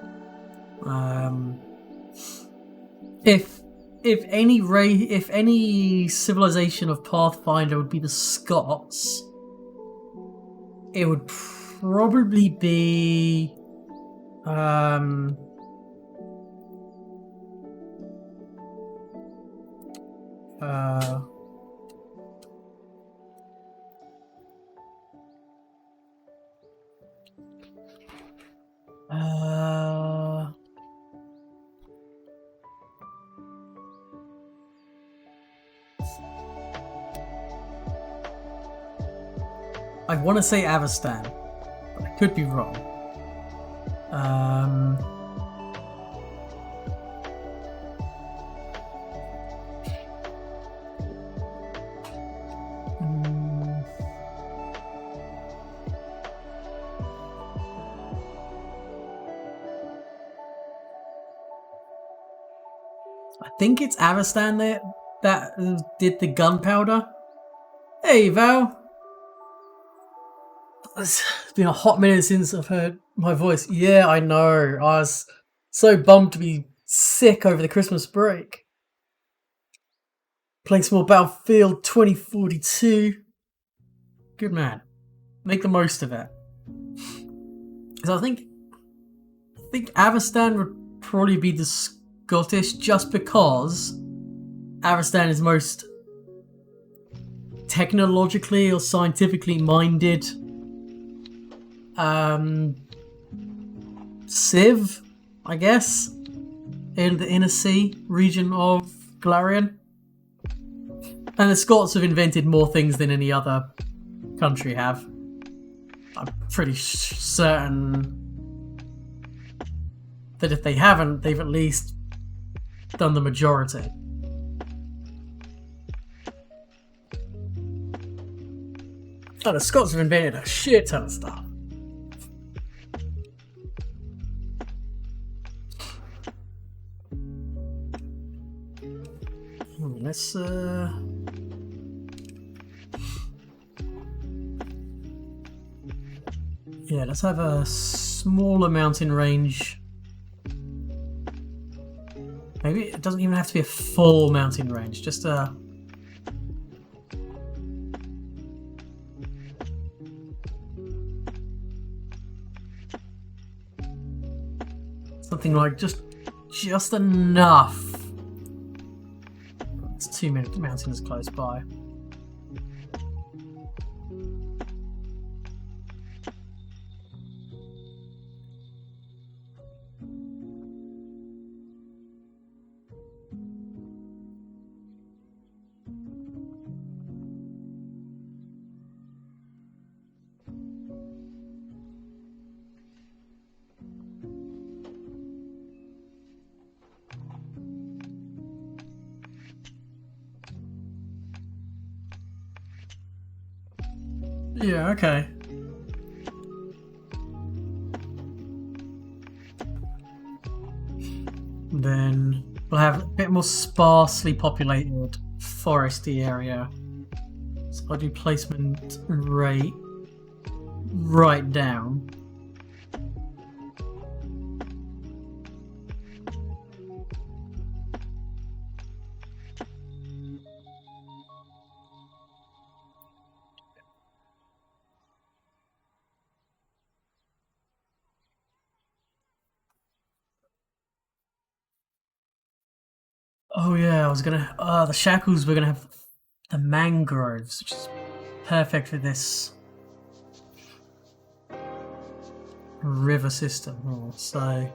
If any civilization of Pathfinder would be the Scots, it would probably be I want to say Avestan, but I could be wrong. I think it's Avestan that did the gunpowder. Hey, Val. It's been a hot minute since I've heard my voice. Yeah, I know. I was so bummed to be sick over the Christmas break. Playing some more Battlefield 2042. Good man. Make the most of it. So I think Avestan would probably be the Scottish, just because Avestan is most technologically or scientifically minded civ, I guess, in the Inner Sea region of Golarion. And the Scots have invented more things than any other country have. I'm pretty certain that if they haven't, they've at least done the majority. Oh, the Scots have invented a shit ton of stuff. Let's yeah, let's have a smaller mountain range. Maybe it doesn't even have to be a full mountain range, just a something like just enough. It's 2 mountains close by. Yeah, okay. Then we'll have a bit more sparsely populated foresty area. So I'll do placement rate right down. Oh yeah, I was gonna. The shackles. We're gonna have the mangroves, which is perfect for this river system. Oh, so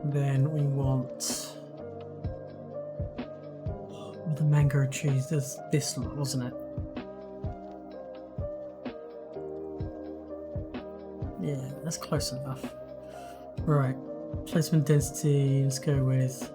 then we want the mango trees. There's this lot, wasn't it? Yeah, that's close enough. Right, placement density. Let's go with.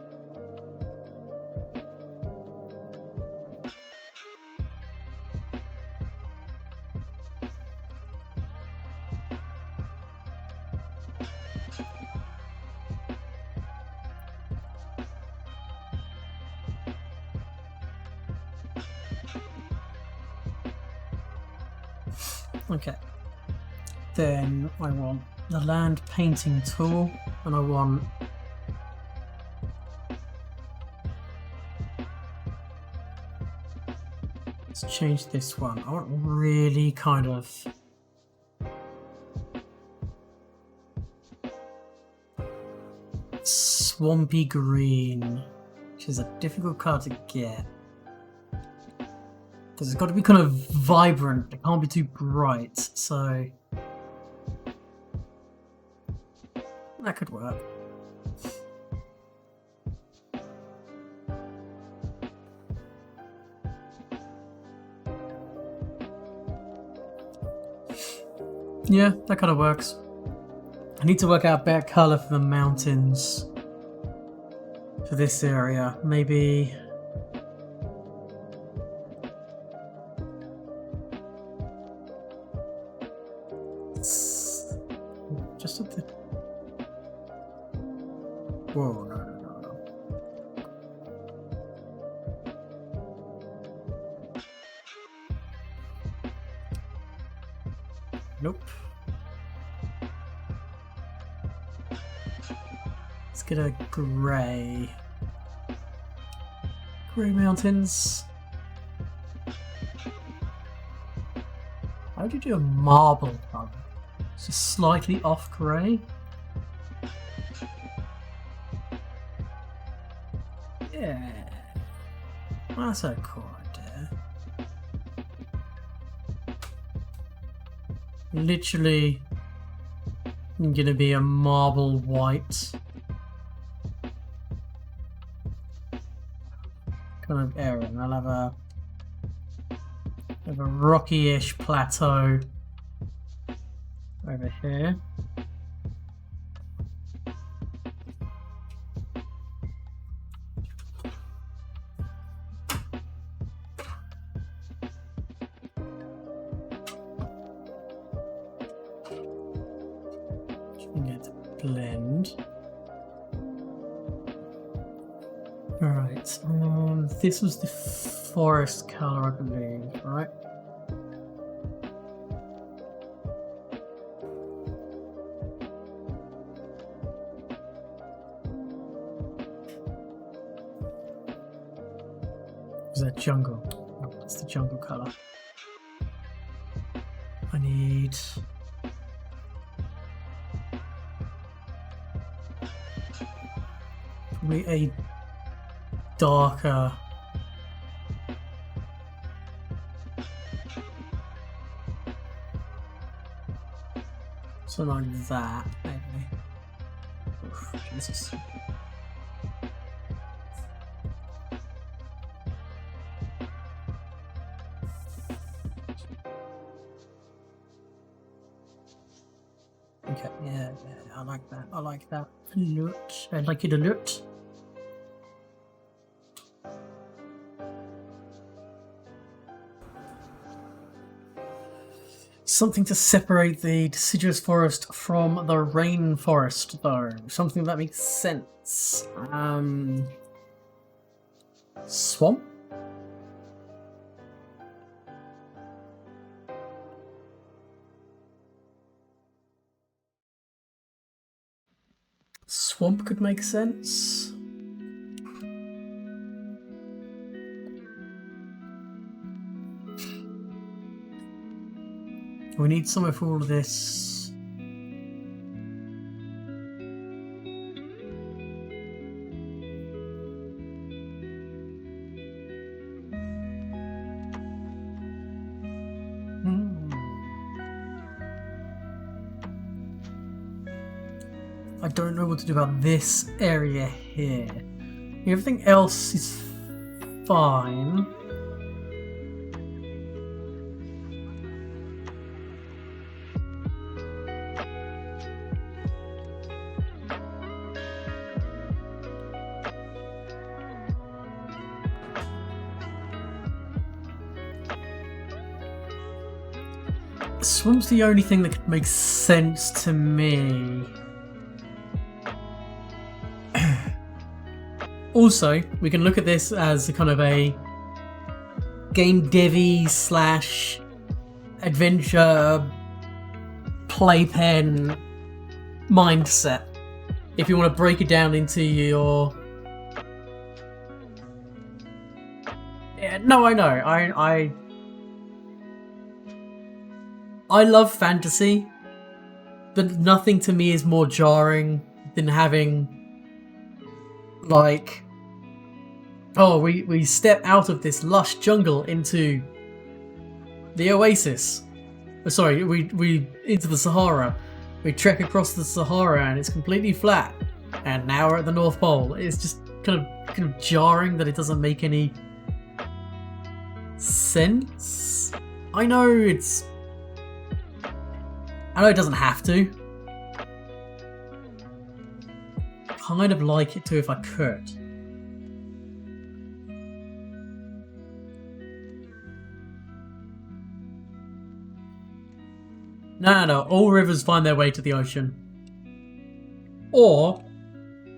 Okay. Then I want the land painting tool, and I want let's change this one. I want really kind of swampy green, which is a difficult colour to get. Because it's got to be kind of vibrant, it can't be too bright, so that could work. Yeah, that kind of works. I need to work out a better colour for the mountains for this area. Maybe just at the... Whoa, no. Nope. Let's get a grey. Grey mountains. How do you do a marble colour? It's just slightly off grey. Yeah. That's a cool idea. Literally gonna be a marble white kind of area, and I'll have a rocky-ish plateau over here. Blend. Alright, this was the forest color, I believe, right? Is that jungle? Oh, that's the jungle color. I need... probably a darker So like that, maybe. Oof, Jesus. Okay, yeah, I like that. I like that. Loot. I'd like you to loot. Something to separate the deciduous forest from the rainforest, though. Something that makes sense. Swamp? Swamp could make sense. We need somewhere for all of this. I don't know what to do about this area here. Everything else is fine. Swamp's the only thing that could make sense to me. Also, we can look at this as a kind of a game devy slash adventure playpen mindset. If you want to break it down into your... Yeah, no, I know. I love fantasy, but nothing to me is more jarring than having, like, oh, we step out of this lush jungle into the oasis. Sorry, we into the Sahara. We trek across the Sahara and it's completely flat. And now we're at the North Pole. It's just kind of jarring that it doesn't make any sense. I know it doesn't have to. Kind of like it too if I could. No. All rivers find their way to the ocean. Or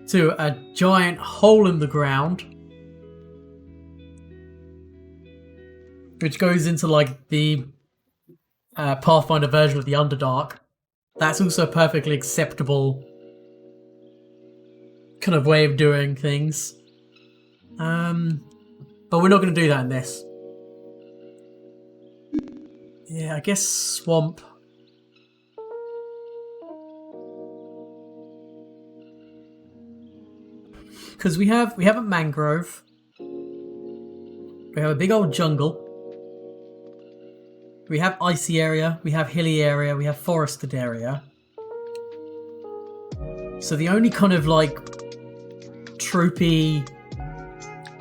to a giant hole in the ground, which goes into like the Pathfinder version of the Underdark. That's also a perfectly acceptable kind of way of doing things. But we're not going to do that in this. Yeah, I guess swamp. Because we have a mangrove. We have a big old jungle. We have icy area, we have hilly area, we have forested area. So the only kind of like troopy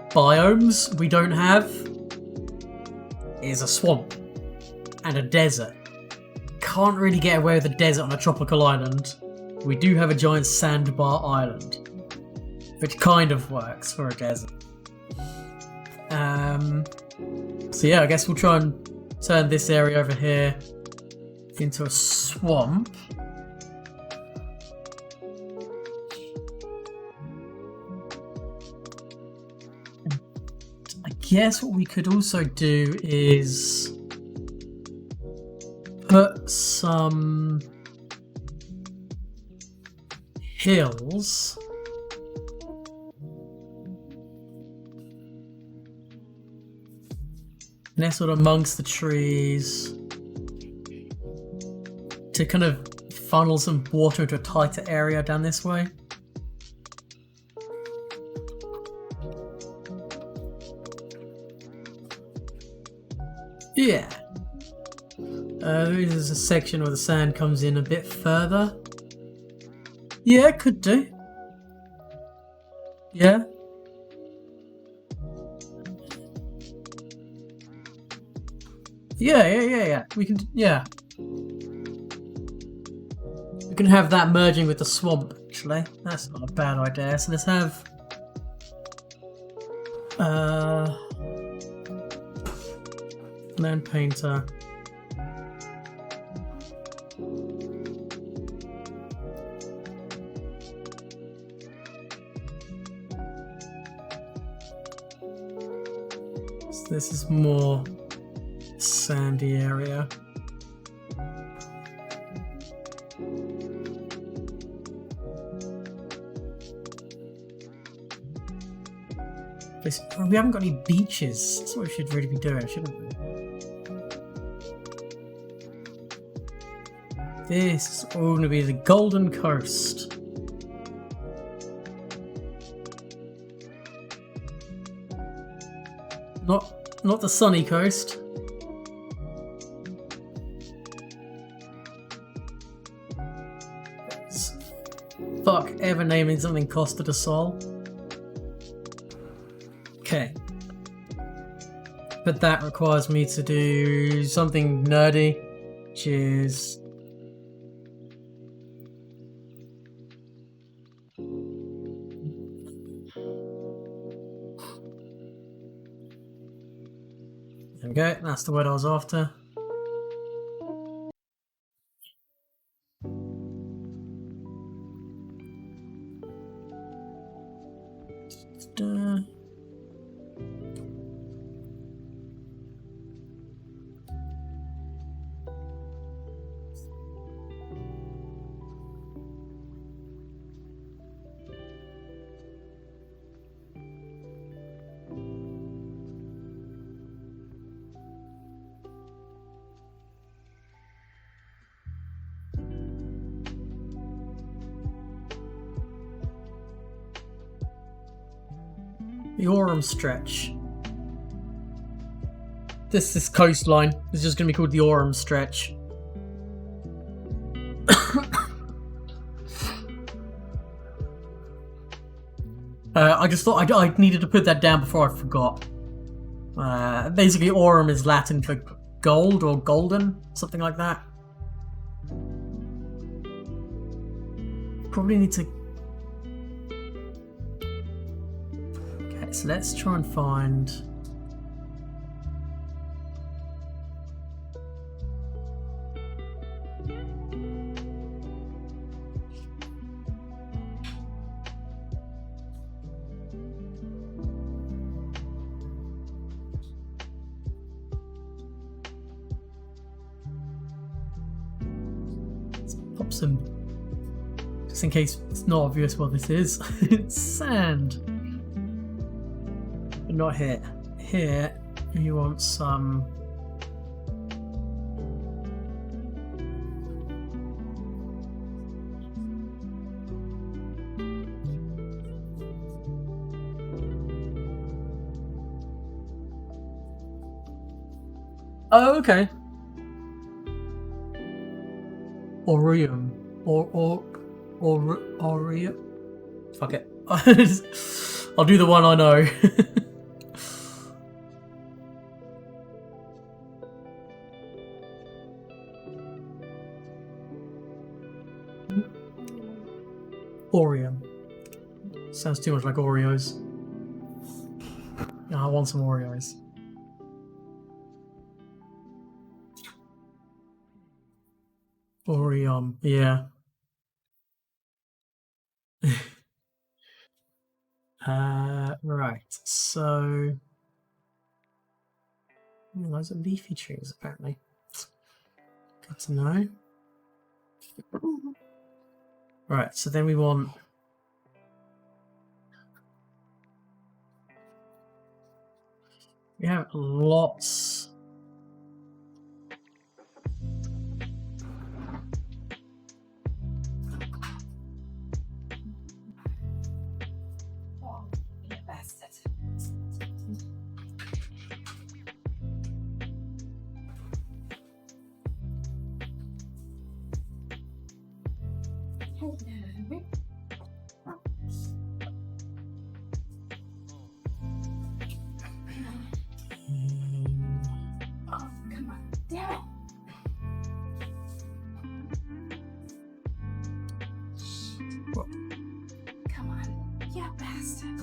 biomes we don't have is a swamp and a desert. Can't really get away with a desert on a tropical island. We do have a giant sandbar island, which kind of works for a desert. So yeah, I guess we'll try and turn this area over here into a swamp. I guess what we could also do is put some hills nestled amongst the trees to kind of funnel some water into a tighter area down this way. Yeah. There's a section where the sand comes in a bit further. Yeah, could do. Yeah. Yeah. We can, yeah. We can have that merging with the swamp, actually. That's not a bad idea. So let's have... land painter. So this is more sandy area. We haven't got any beaches. That's what we should really be doing, shouldn't we? This is all going to be the Golden Coast. Not the sunny coast. Fuck ever naming something Costa del Sol. Okay. But that requires me to do something nerdy, which is... There we go, that's the word I was after. The Aurum Stretch. This coastline is just going to be called the Aurum Stretch. I just thought I needed to put that down before I forgot. Basically, Aurum is Latin for gold or golden, something like that. Probably need to... Okay, so let's try and find... Pop some, just in case it's not obvious what this is. It's sand, but not here. Here you want some oh, okay. Orium. Orium. Fuck it. I'll do the one I know. Orium. Sounds too much like Oreos. I want some Oreos. Orium, yeah. Right, so... those are leafy trees, apparently. Good to know. Right, so then we want... we have lots... Oh, come on. Damn it. What? Come on. Yeah, bastard.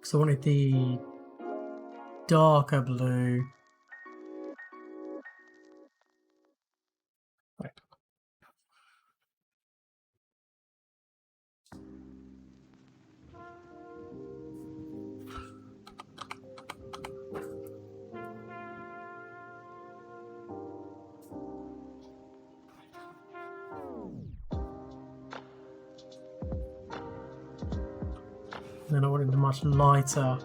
Because I wanted the darker blue. Right. Then I wanted the much lighter.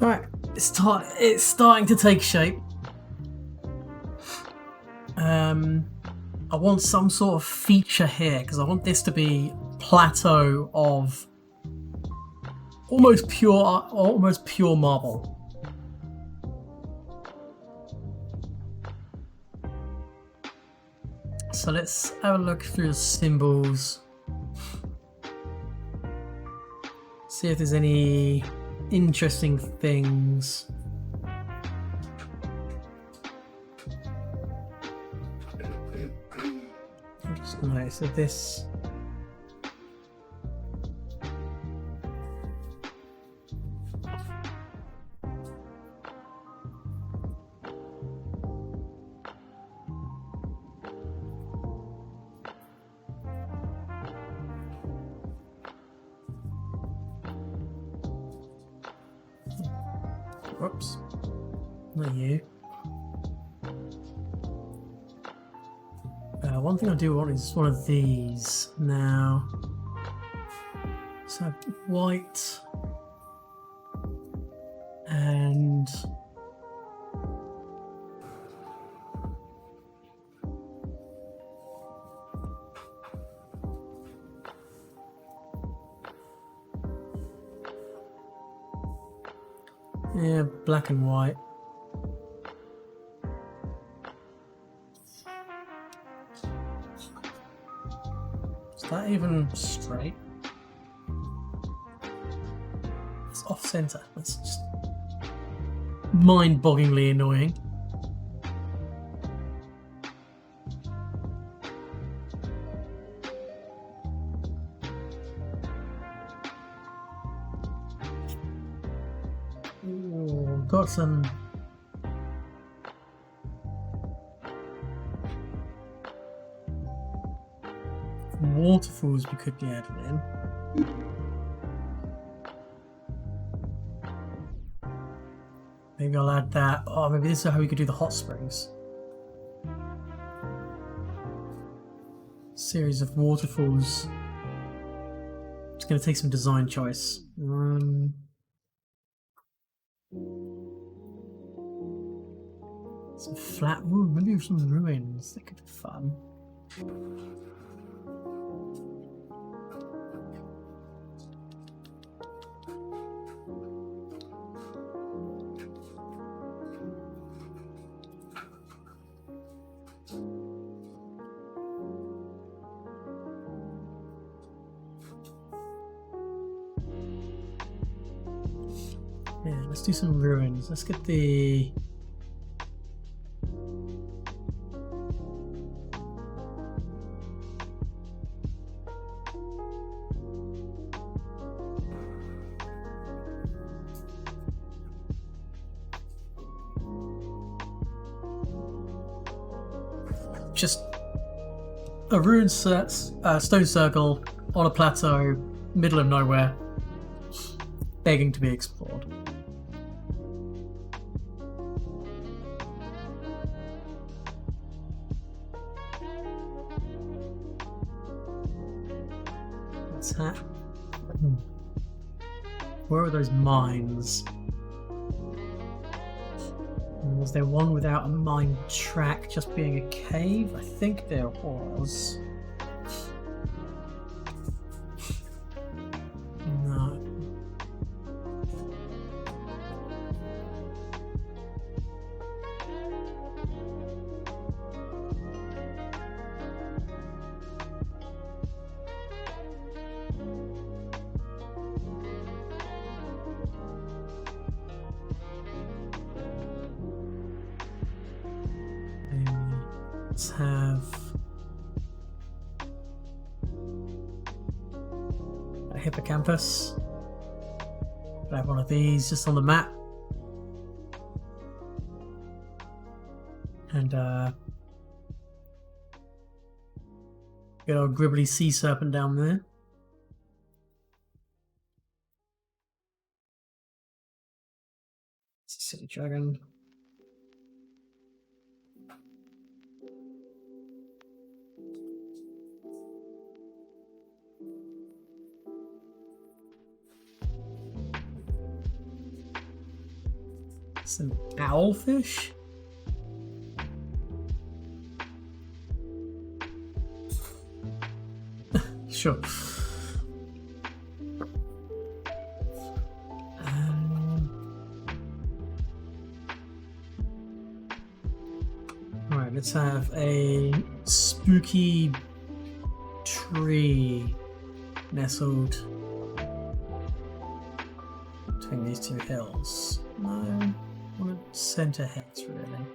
Alright, it's starting to take shape. I want some sort of feature here because I want this to be a plateau of almost pure marble. So let's have a look through the symbols. See if there's any interesting things. Just nice of this. Whoops. Not you. One thing I do want is one of these now. So white and yeah, black and white. Is that even straight? It's off center. That's just mind-bogglingly annoying. Ooh, got some waterfalls we could be adding in. Maybe I'll add that. Oh, maybe this is how we could do the hot springs. Series of waterfalls. It's going to take some design choice. Some flat. Ooh, maybe some ruins. That could be fun. Yeah, let's do some ruins. Let's get the just a ruined stone circle on a plateau, middle of nowhere, begging to be explored. What's that? Where are those mines? Was there one without a mine track, just being a cave? I think there was. No. Let's have a hippocampus. I have one of these just on the map. And good old gribbly sea serpent down there. It's a city dragon. Some owlfish? Sure. Alright, let's have a spooky tree nestled between these two hills. No, I want to center heads really.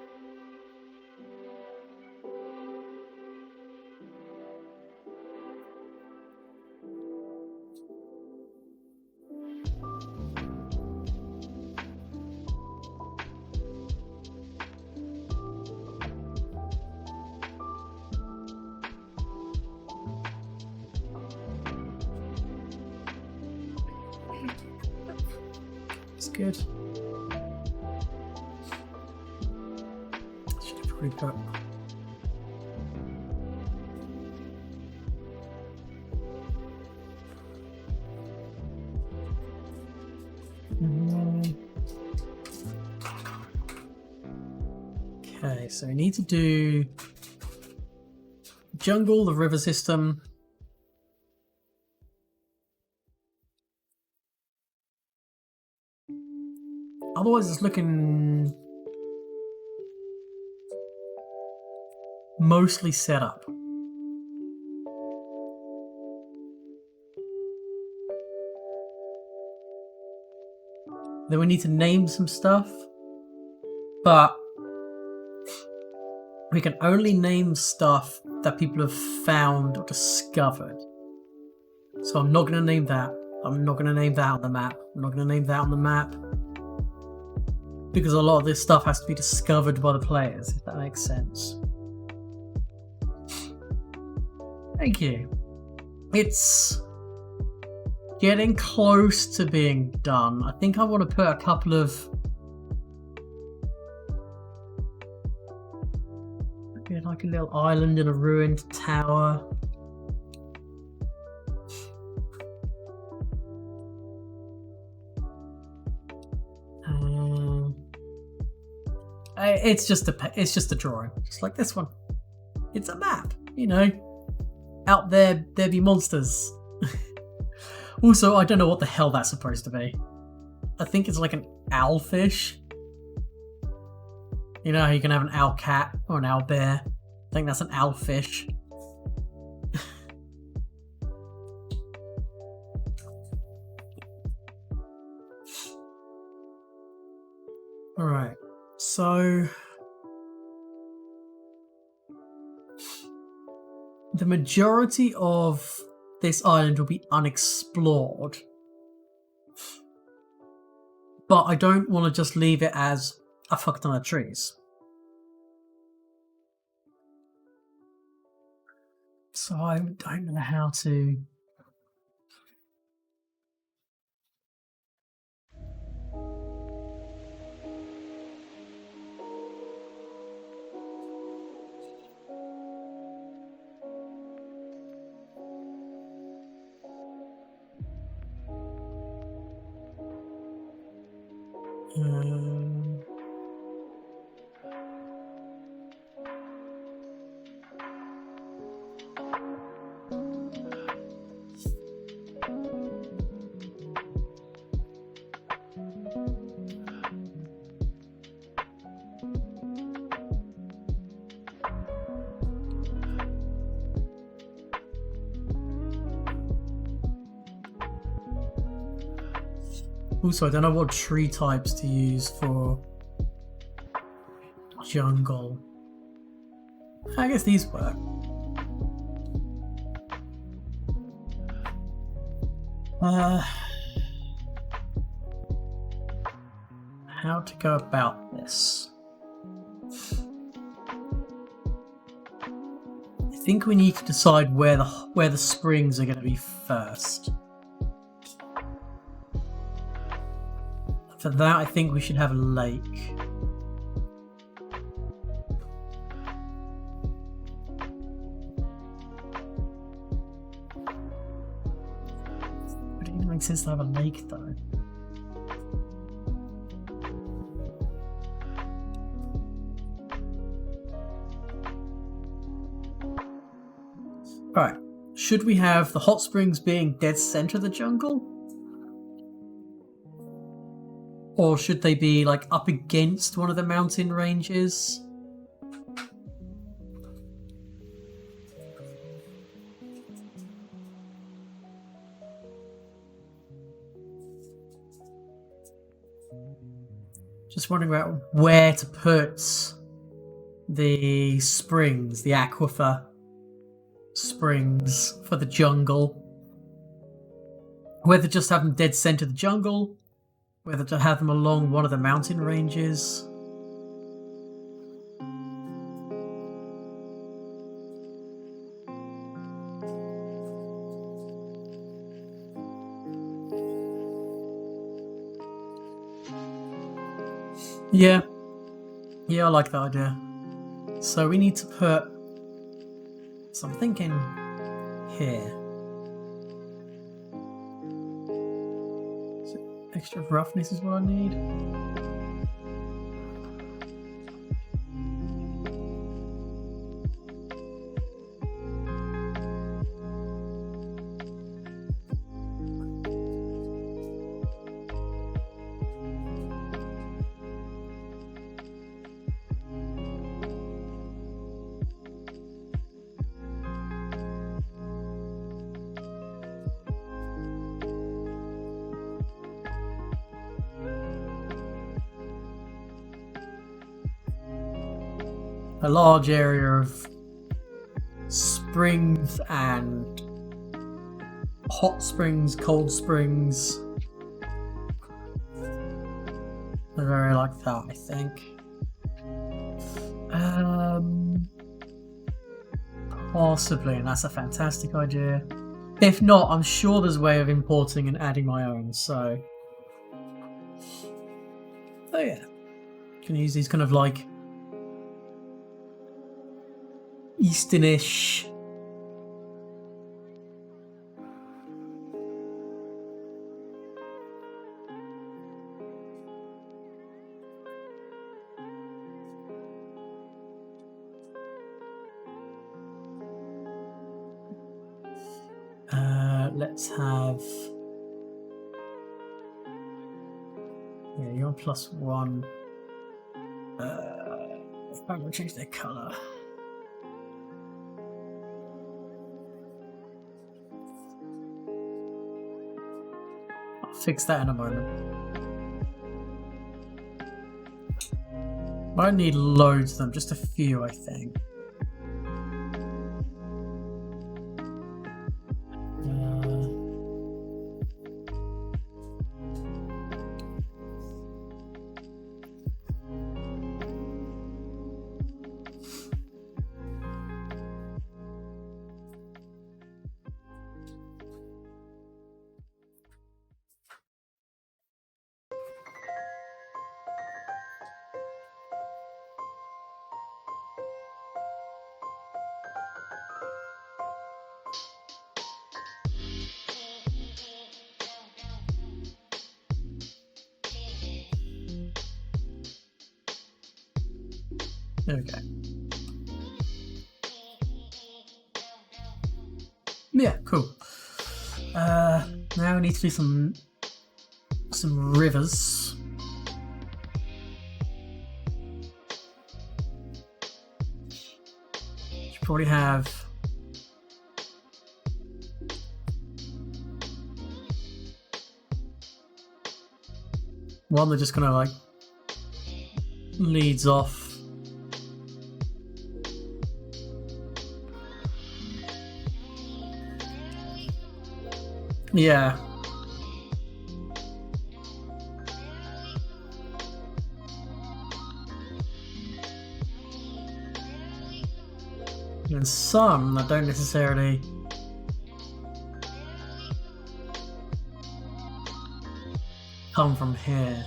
It's good. Should have probably put. Okay, so we need to do jungle, the river system. Otherwise, it's looking mostly set up. Then we need to name some stuff, but we can only name stuff that people have found or discovered. So I'm not going to name that. I'm not going to name that on the map. I'm not going to name that on the map. Because a lot of this stuff has to be discovered by the players, if that makes sense. Thank you. It's getting close to being done. I think I want to put a couple of maybe like a little island and a ruined tower. It's just a drawing, just like this one. It's a map, you know. Out there be monsters. Also, I don't know what the hell that's supposed to be. I think it's like an owlfish. You know how you can have an owl cat or an owl bear? I think that's an owlfish. Alright, so the majority of this island will be unexplored. But I don't want to just leave it as a fuck ton of trees. So I don't know how to... Also, I don't know what tree types to use for jungle. I guess these work. How to go about this? I think we need to decide where the springs are going to be first. For that, I think we should have a lake. Would it even make sense to have a lake, though? Right. Should we have the hot springs being dead center of the jungle? Or should they be like up against one of the mountain ranges? Just wondering about where to put the springs, the aquifer springs for the jungle. Whether just have them dead center of the jungle, whether to have them along one of the mountain ranges. Yeah, I like that idea. So we need to put something in here. So extra roughness is what I need. A large area of springs and hot springs, cold springs. I very like that, I think. Possibly, and that's a fantastic idea. If not, I'm sure there's a way of importing and adding my own, so... Oh yeah. Can use these kind of like Easternish let's have you're on +1. I'm gonna change their colour. Fix that in a moment. I don't need loads of them, just a few, I think. There we go. Yeah, cool. Now we need to do some rivers. Should probably have One that just kind of like leads off. Yeah. And some that don't necessarily come from here.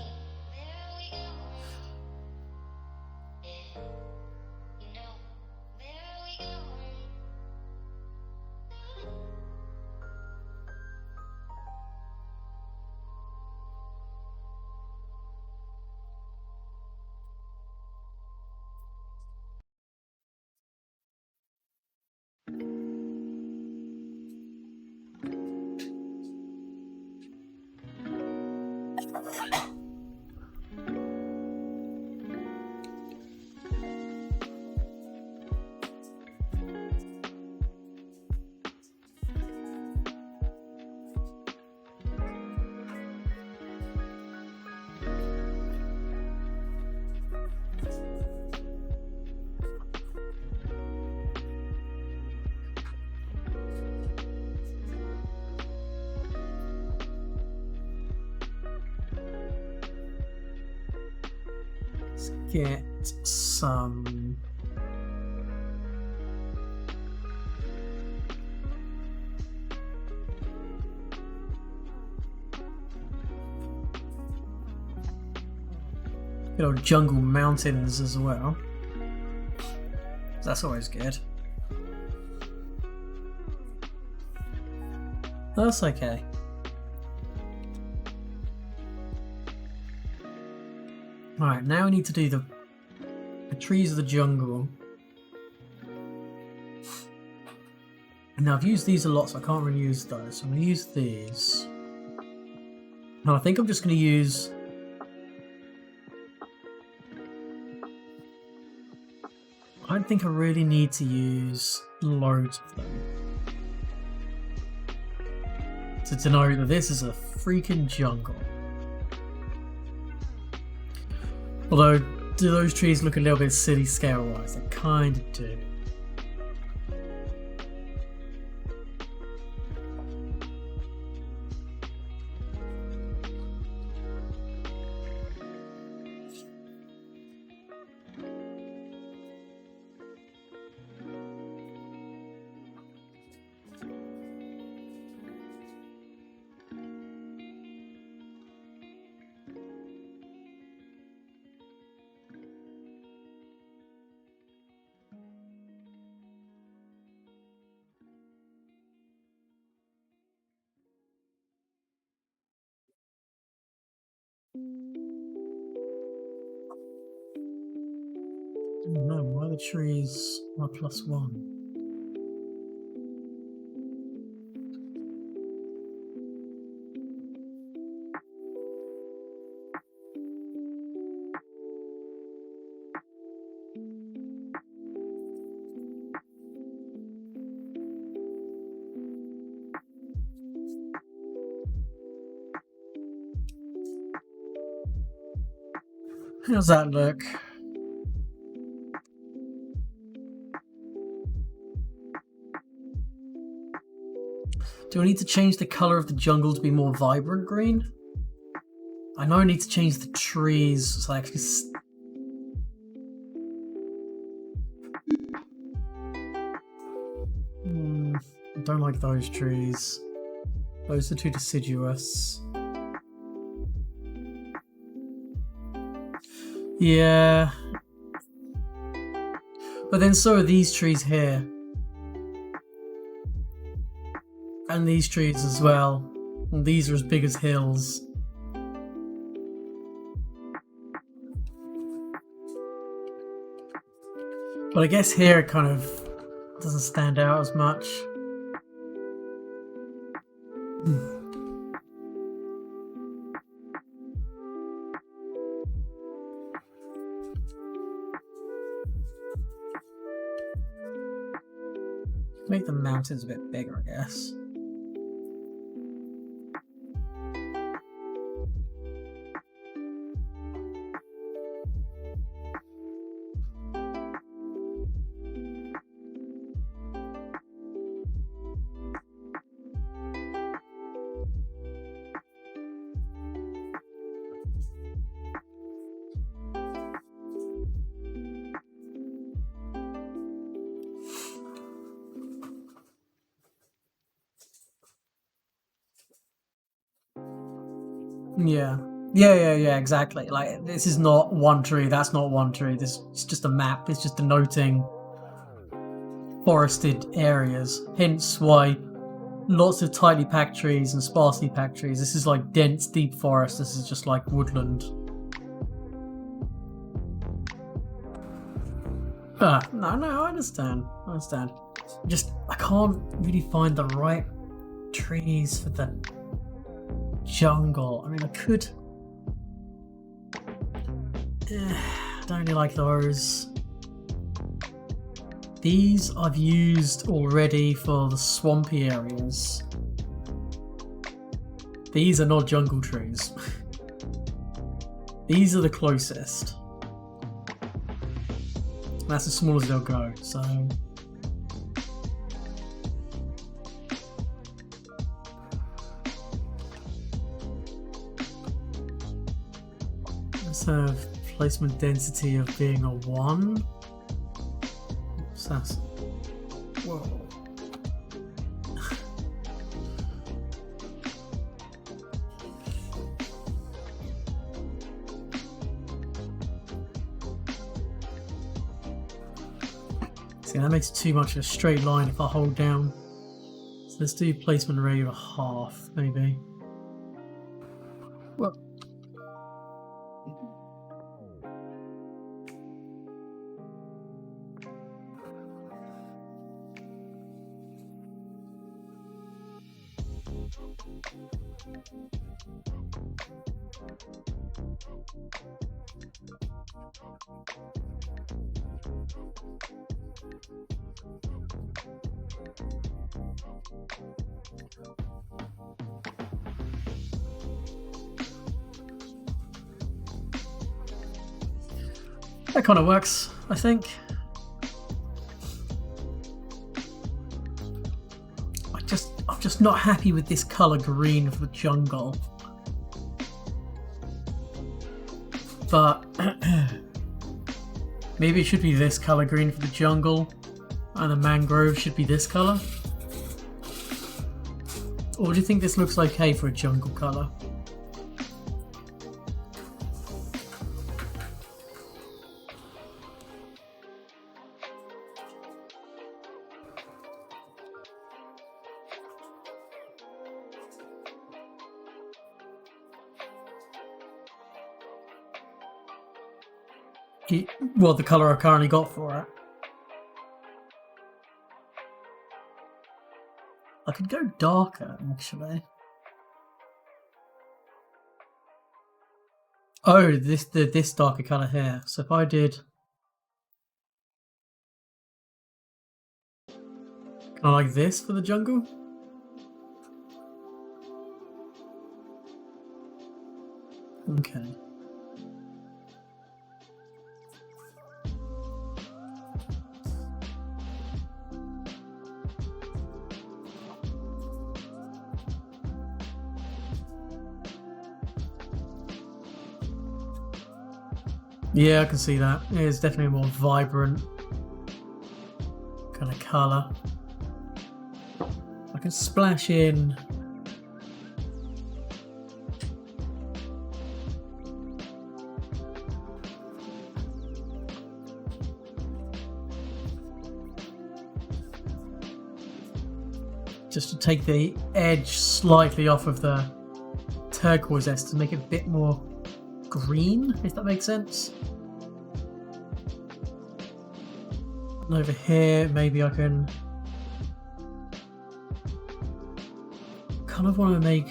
Let's get some. Good old jungle mountains as well. That's always good. That's okay. Alright, now we need to do the trees of the jungle. Now I've used these a lot, so I can't really use those. So I'm going to use these. And I think I'm just going to use... I don't think I really need to use loads of them to denote that this is a freaking jungle. Although, do those trees look a little bit city scale wise? They kind of do. No, why are the trees are +1? How's that look? Do I need to change the colour of the jungle to be more vibrant green? I know I need to change the trees so I actually... I don't like those trees. Those are too deciduous. Yeah. But then so are these trees here. And these trees as well. And these are as big as hills. But I guess here it kind of doesn't stand out as much. Make the mountains a bit bigger, I guess. Yeah. Yeah, exactly. Like, this is not one tree, that's not one tree. This is just a map. It's just denoting forested areas. Hence why lots of tightly packed trees and sparsely packed trees. This is like dense, deep forest. This is just like woodland. No, I understand. Just, I can't really find the right trees for the jungle. I mean, I could... I don't really like those. These I've used already for the swampy areas. These are not jungle trees. These are the closest. That's as small as they'll go, so... Let's have placement density of being a 1. What's that? Whoa. See, that makes too much of a straight line if I hold down. So let's do placement rate of 1/2, maybe. Well. That kind of works, I think. I'm just not happy with this colour green for the jungle. But maybe it should be this colour green for the jungle, and the mangrove should be this colour. Or do you think this looks okay for a jungle colour? Well, the colour I've currently got for it. I could go darker, actually. Oh, this darker colour here. So if I did... Can I like this for the jungle? Okay. Yeah, I can see that. It's definitely a more vibrant kind of colour. I can splash in just to take the edge slightly off of the turquoise S to make it a bit more green, if that makes sense. And over here, maybe I can kind of want to make,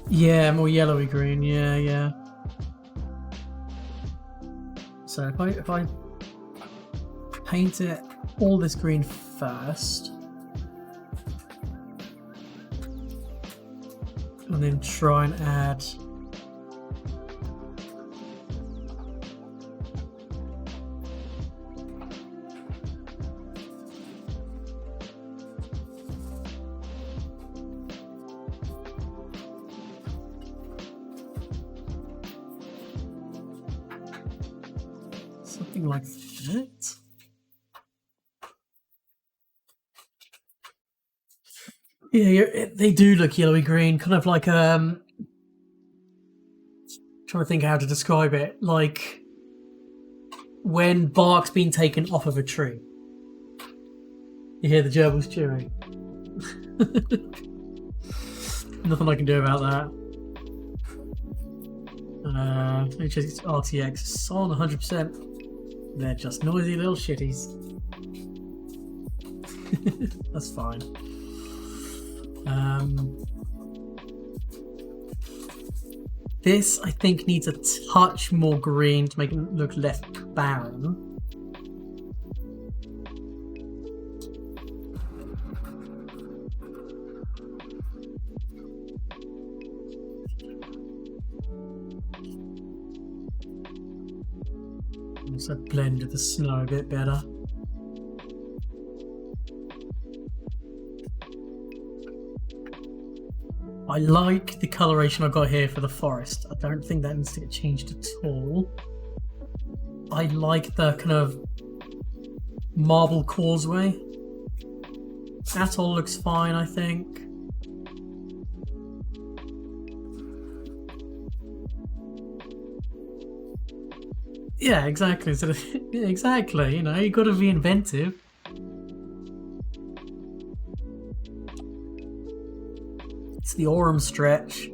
yeah, more yellowy green. Yeah. So if I paint it all this green first, and then try and add something like that. Yeah, they do look yellowy green, kind of like trying to think how to describe it, like when bark's been taken off of a tree. You hear the gerbils chewing. Nothing I can do about that. HX RTX on 100%. They're just noisy little shitties. That's fine. This, I think, needs a touch more green to make it look less barren. Also blend with the snow a bit better. I like the coloration I got here for the forest. I don't think that needs to get changed at all. I like the kind of marble causeway. That all looks fine, I think. Yeah, exactly. So, exactly. You know, you got to be inventive. It's the Aurum stretch.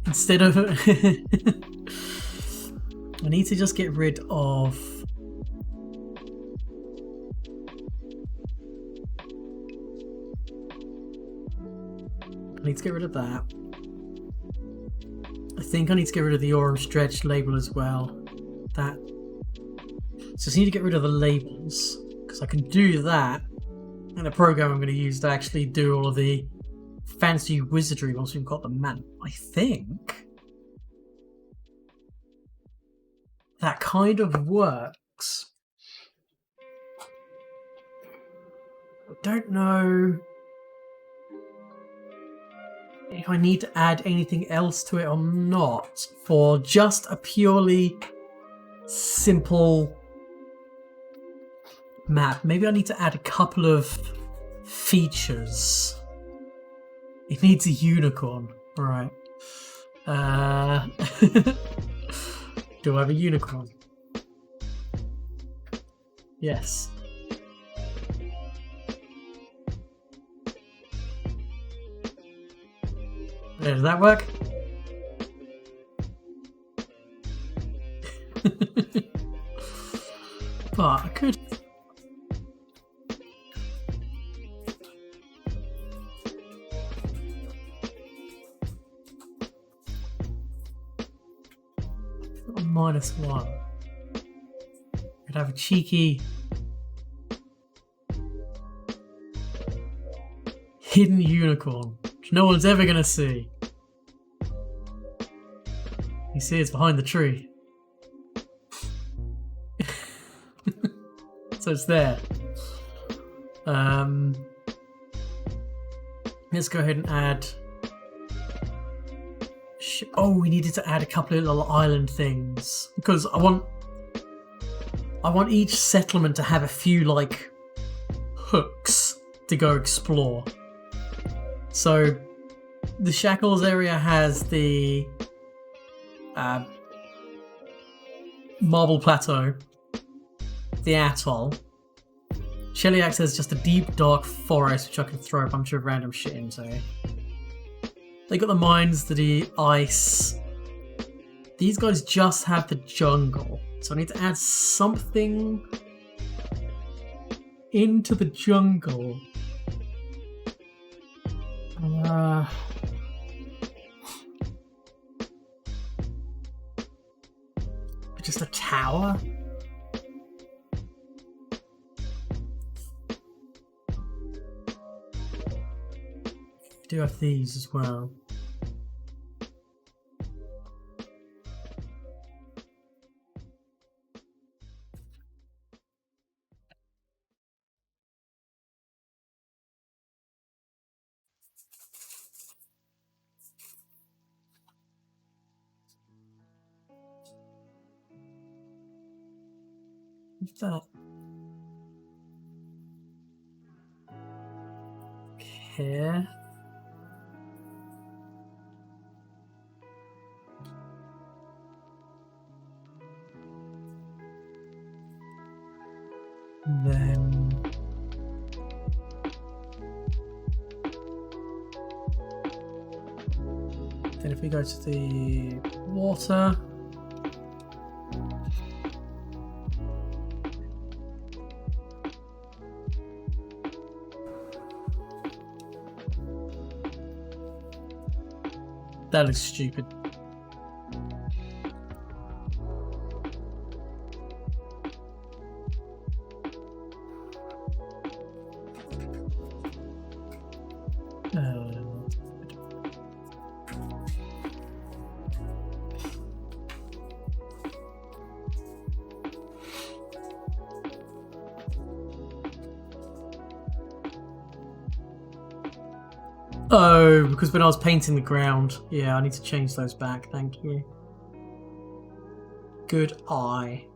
Instead of I need to just get rid of that. I think I need to get rid of the Aurum stretch label as well. That. So I need to get rid of the labels, because I can do that in a program I'm going to use to actually do all of the fancy wizardry once we've got the map. I think that kind of works. I don't know if I need to add anything else to it or not for just a purely simple map. Maybe I need to add a couple of features. It needs a unicorn. Right. Do I have a unicorn? Yes. There, does that work? But I could. -1. Could have a cheeky hidden unicorn, which no one's ever gonna see. You see, it's behind the tree. So it's there. Let's go ahead and add. Oh, we needed to add a couple of little island things because I want each settlement to have a few like hooks to go explore. So the Shackles area has the Marble Plateau, the atoll. Cheliax has just a deep, dark forest, which I can throw a bunch of random shit into. They got the mines, the ice. These guys just have the jungle. So I need to add something into the jungle. Just a tower? I do have these as well. What's that? here. And then if we go to the water, that looks stupid. Oh, because when I was painting the ground, yeah, I need to change those back. Thank you. Good eye.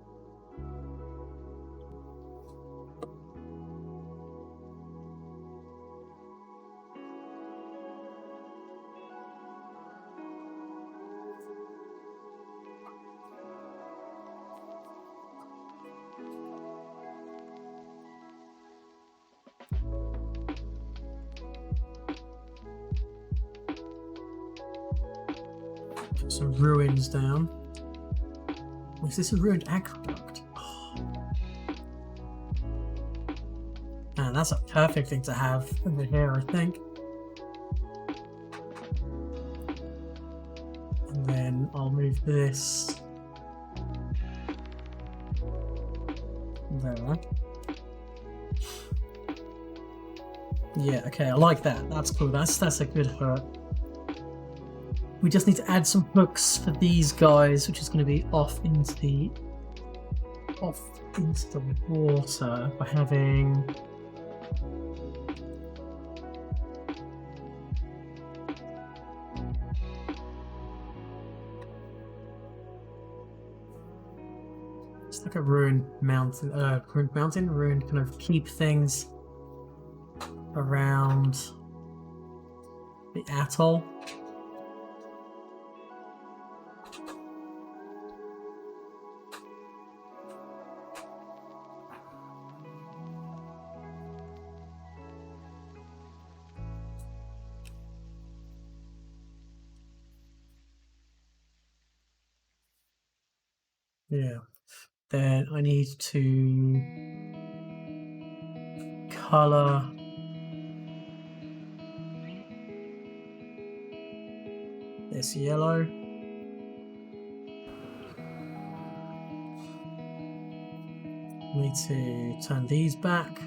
Put some ruins down. Is this a ruined aqueduct? Oh. Man, that's a perfect thing to have over here, I think. And then I'll move this there. Yeah, okay, I like that. That's cool. That's a good hurt. We just need to add some hooks for these guys, which is going to be off into the water by having it's like a ruined mountain, ruined kind of keep things around the atoll. Yeah. Then I need to color this yellow. Need to turn these back.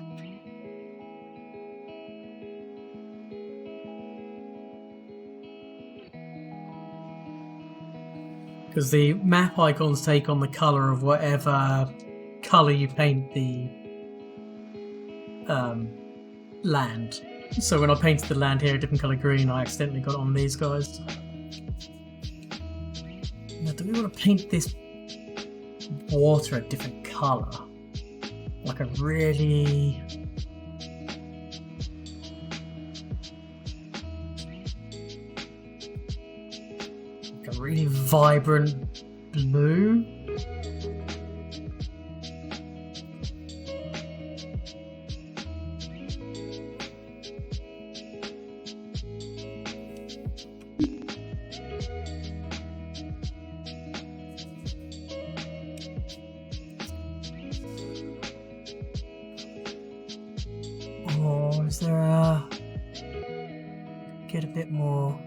Because the map icons take on the color of whatever color you paint the land. So when I painted the land here a different color green, I accidentally got it on these guys. Now, do we want to paint this water a different color? Like a really... really vibrant blue. Or is there a... get a bit more...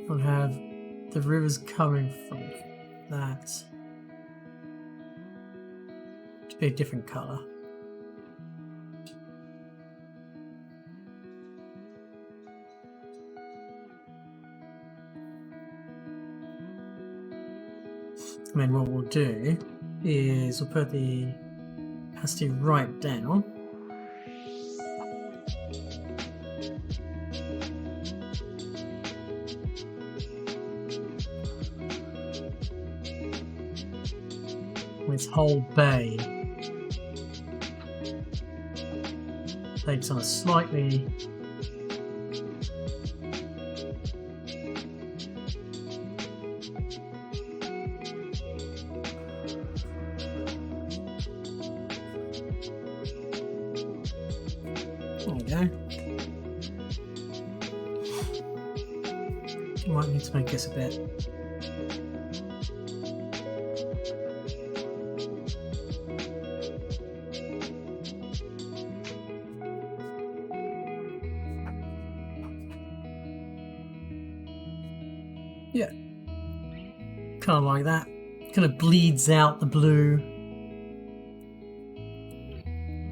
We'll have the rivers coming from that to be a different colour. And then what we'll do is we'll put the opacity right down. this whole bay takes on a slightly there we go. Might need to make this a bit yeah, kind of like that. Kind of bleeds out the blue.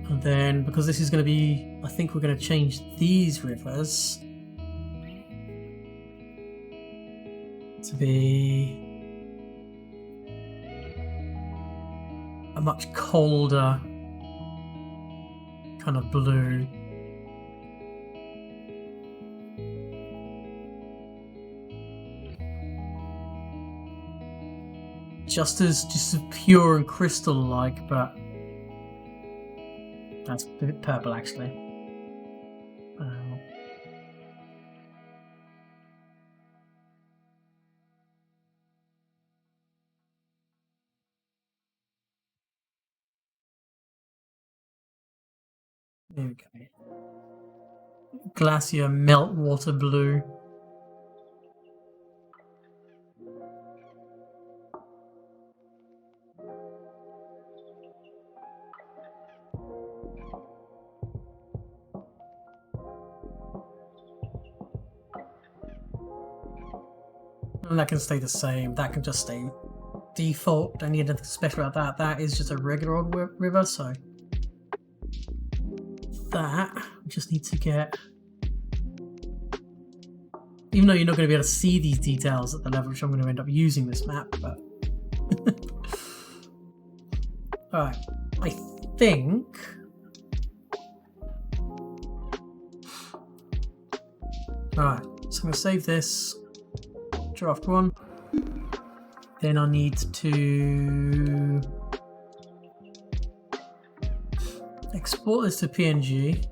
And then, because this is going to be, I think we're going to change these rivers to be a much colder kind of blue. Just as pure and crystal-like, but that's a bit purple actually. There we go. Glacier meltwater blue. And that can stay the same. That can just stay default. Don't need anything special about that. That is just a regular old river, so that we just need to get. Even though you're not going to be able to see these details at the level which I'm going to end up using this map, but alright, I think alright, so I'm going to save this. Draft 1. Then I need to export this to PNG.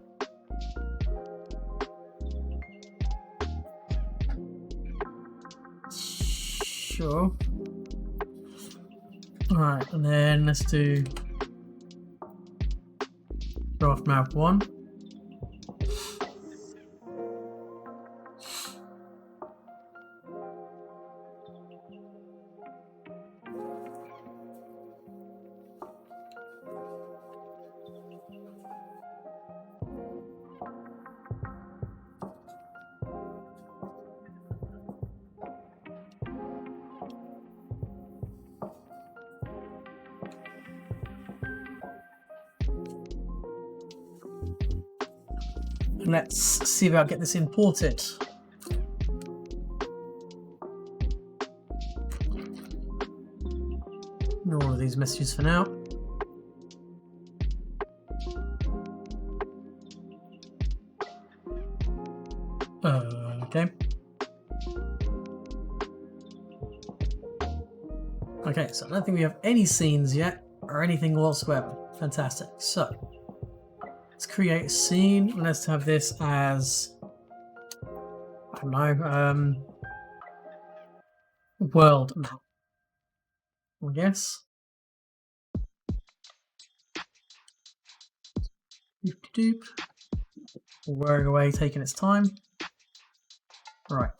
Sure. Alright, and then let's do draft map 1. Let's see about getting this imported. Ignore all of these messages for now. Okay. Okay, so I don't think we have any scenes yet, or anything whatsoever. Fantastic. So, let's create a scene. Let's have this as, I don't know, world map. I guess. Doop. Wearing away, taking its time. Right.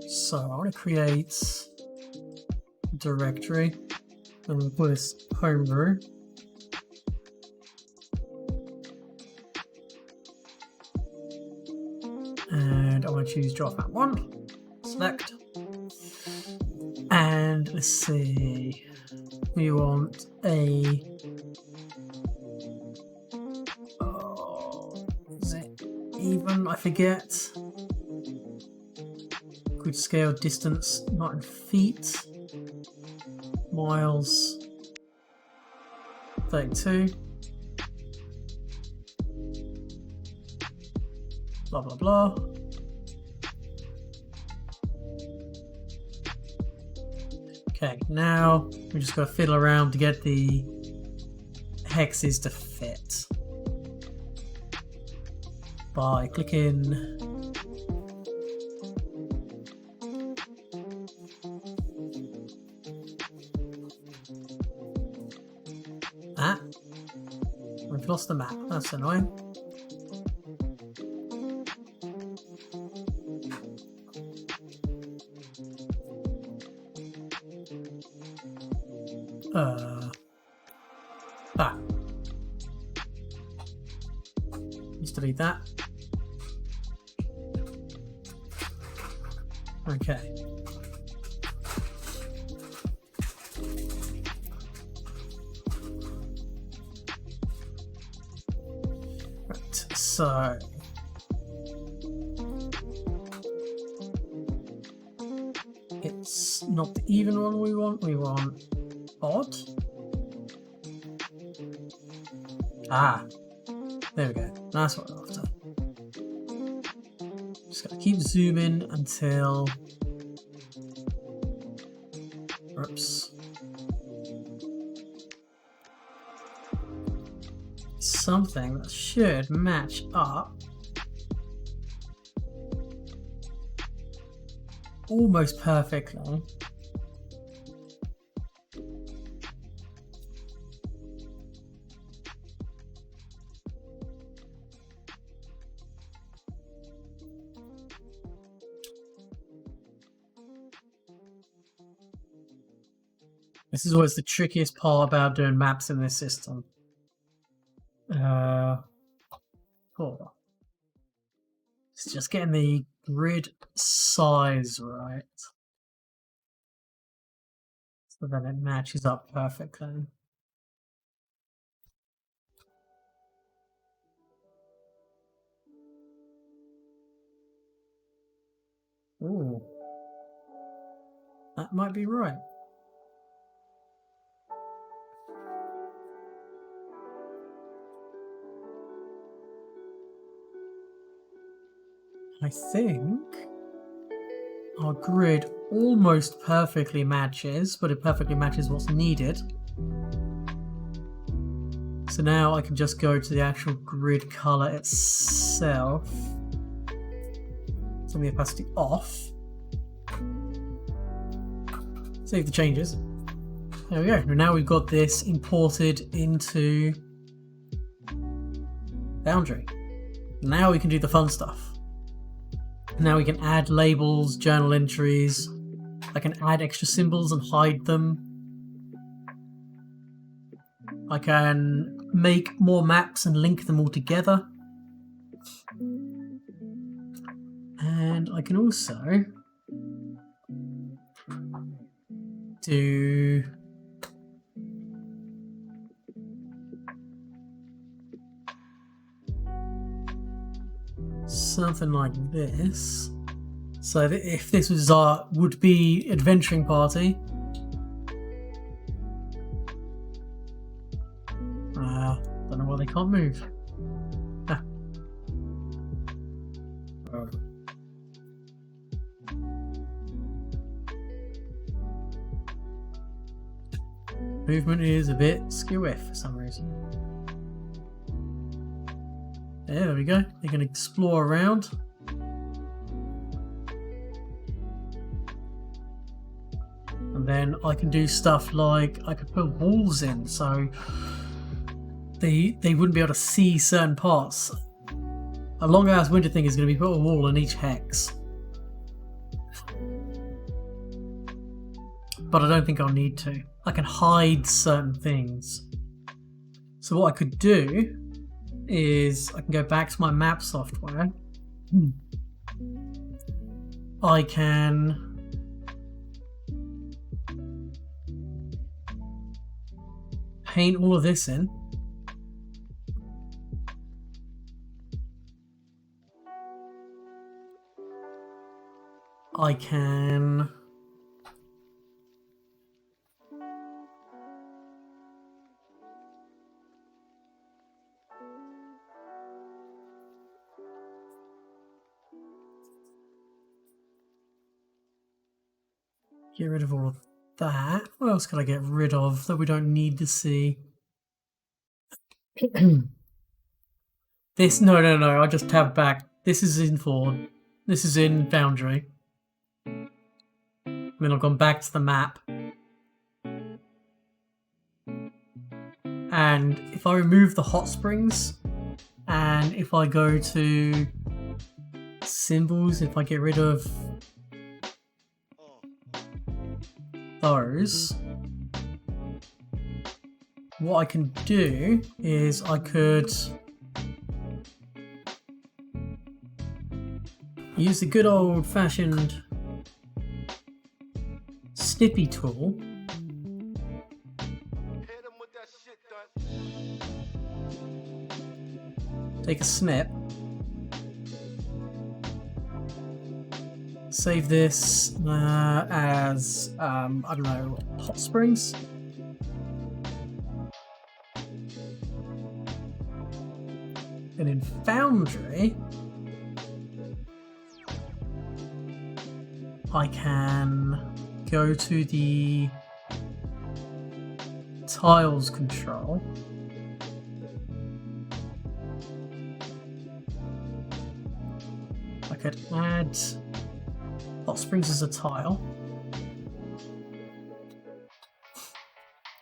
So I want to create a directory and we'll put this homebrew. And I want to choose draft map 1. Select. And let's see. We want a. Oh, is it even? I forget. Grid scale distance, not in feet. Miles. 32. blah blah blah. Okay, now we just gotta fiddle around to get the hexes to fit by clicking that. We've lost the map, that's annoying. Just delete that. Okay. Right, so it's not the even one we want odd. Ah, there we go. That's what we're after. Just gotta keep zooming until. Oops. Something that should match up almost perfectly. This is always the trickiest part about doing maps in this system. Cool. It's just getting the grid size right, so that it matches up perfectly. Ooh. That might be right. I think our grid almost perfectly matches, but it perfectly matches what's needed. So now I can just go to the actual grid color itself. Turn the opacity off. Save the changes. There we go. Now we've got this imported into Foundry. Now we can do the fun stuff. Now we can add labels, journal entries. I can add extra symbols and hide them. I can make more maps and link them all together. And I can also do something like this. So that if this was our would-be adventuring party, don't know why they can't move. Ah. Oh. Movement is a bit skewy for some reason. There we go. You can explore around. And then I can do stuff like I could put walls in, so they wouldn't be able to see certain parts. A long ass winter thing is going to be put a wall in each hex. But I don't think I'll need to. I can hide certain things. So what I could do is I can go back to my map software. I can paint all of this in. I can Get rid of all of that. What else can I get rid of that we don't need to see? This, no, I just tabbed back. This is in Ford. This is in Foundry. Then I've gone back to the map. And if I remove the hot springs, and if I go to symbols, if I get rid of those, what I can do is I could use the good old-fashioned snippy tool. Take a snip. Save this as, I don't know, hot springs. And in Foundry, I can go to the tiles control. I could add hot springs as a tile.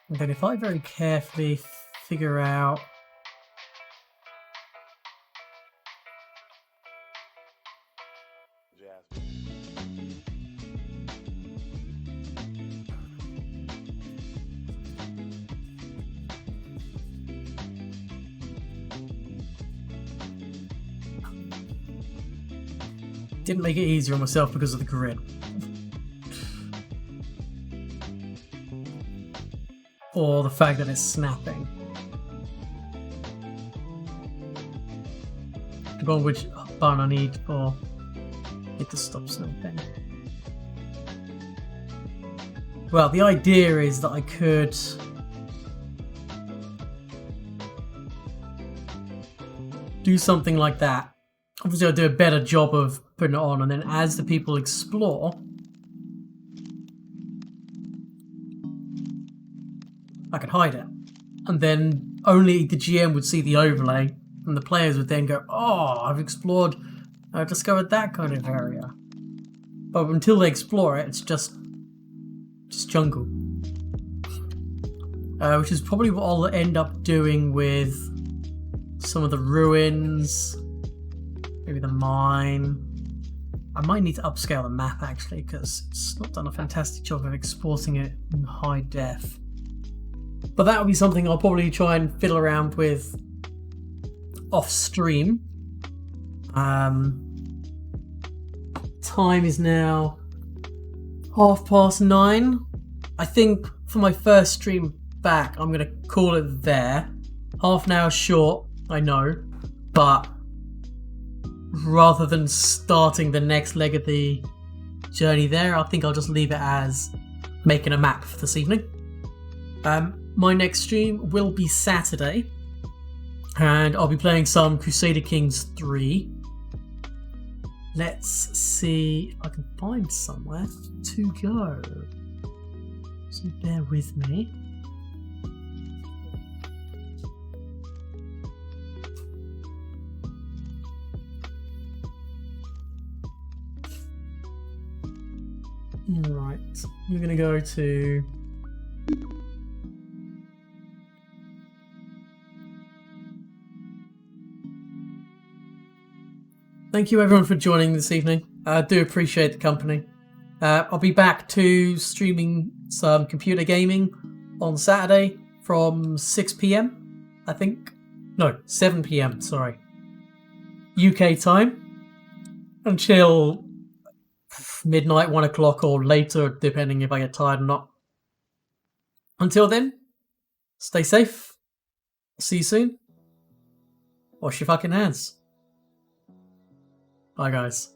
And then if I very carefully figure out didn't make it easier on myself because of the grid. Or the fact that it's snapping. Depending on which button I need for it to stop snapping. Well, the idea is that I could do something like that. Obviously, I'll do a better job of putting it on, and then as the people explore, I could hide it. And then only the GM would see the overlay, and the players would then go, oh, I've discovered that kind of area. But until they explore it, it's just jungle. Which is probably what I'll end up doing with some of the ruins. Maybe the mine. I might need to upscale the map actually, because it's not done a fantastic job of exporting it in high def. But that will be something I'll probably try and fiddle around with off stream. Time is now 9:30. I think for my first stream back, I'm going to call it there. Half an hour short, I know, but rather than starting the next leg of the journey there, I think I'll just leave it as making a map for this evening. My next stream will be Saturday, and I'll be playing some Crusader Kings 3. Let's see if I can find somewhere to go. So bear with me. Right, we're going to go to Thank you everyone for joining this evening. I do appreciate the company. I'll be back to streaming some computer gaming on Saturday from 6 PM, I think. No, 7 PM, sorry. UK time. Until midnight, 1 o'clock or later, depending if I get tired or not. Until then, stay safe. See you soon. Wash your fucking hands. Bye, guys.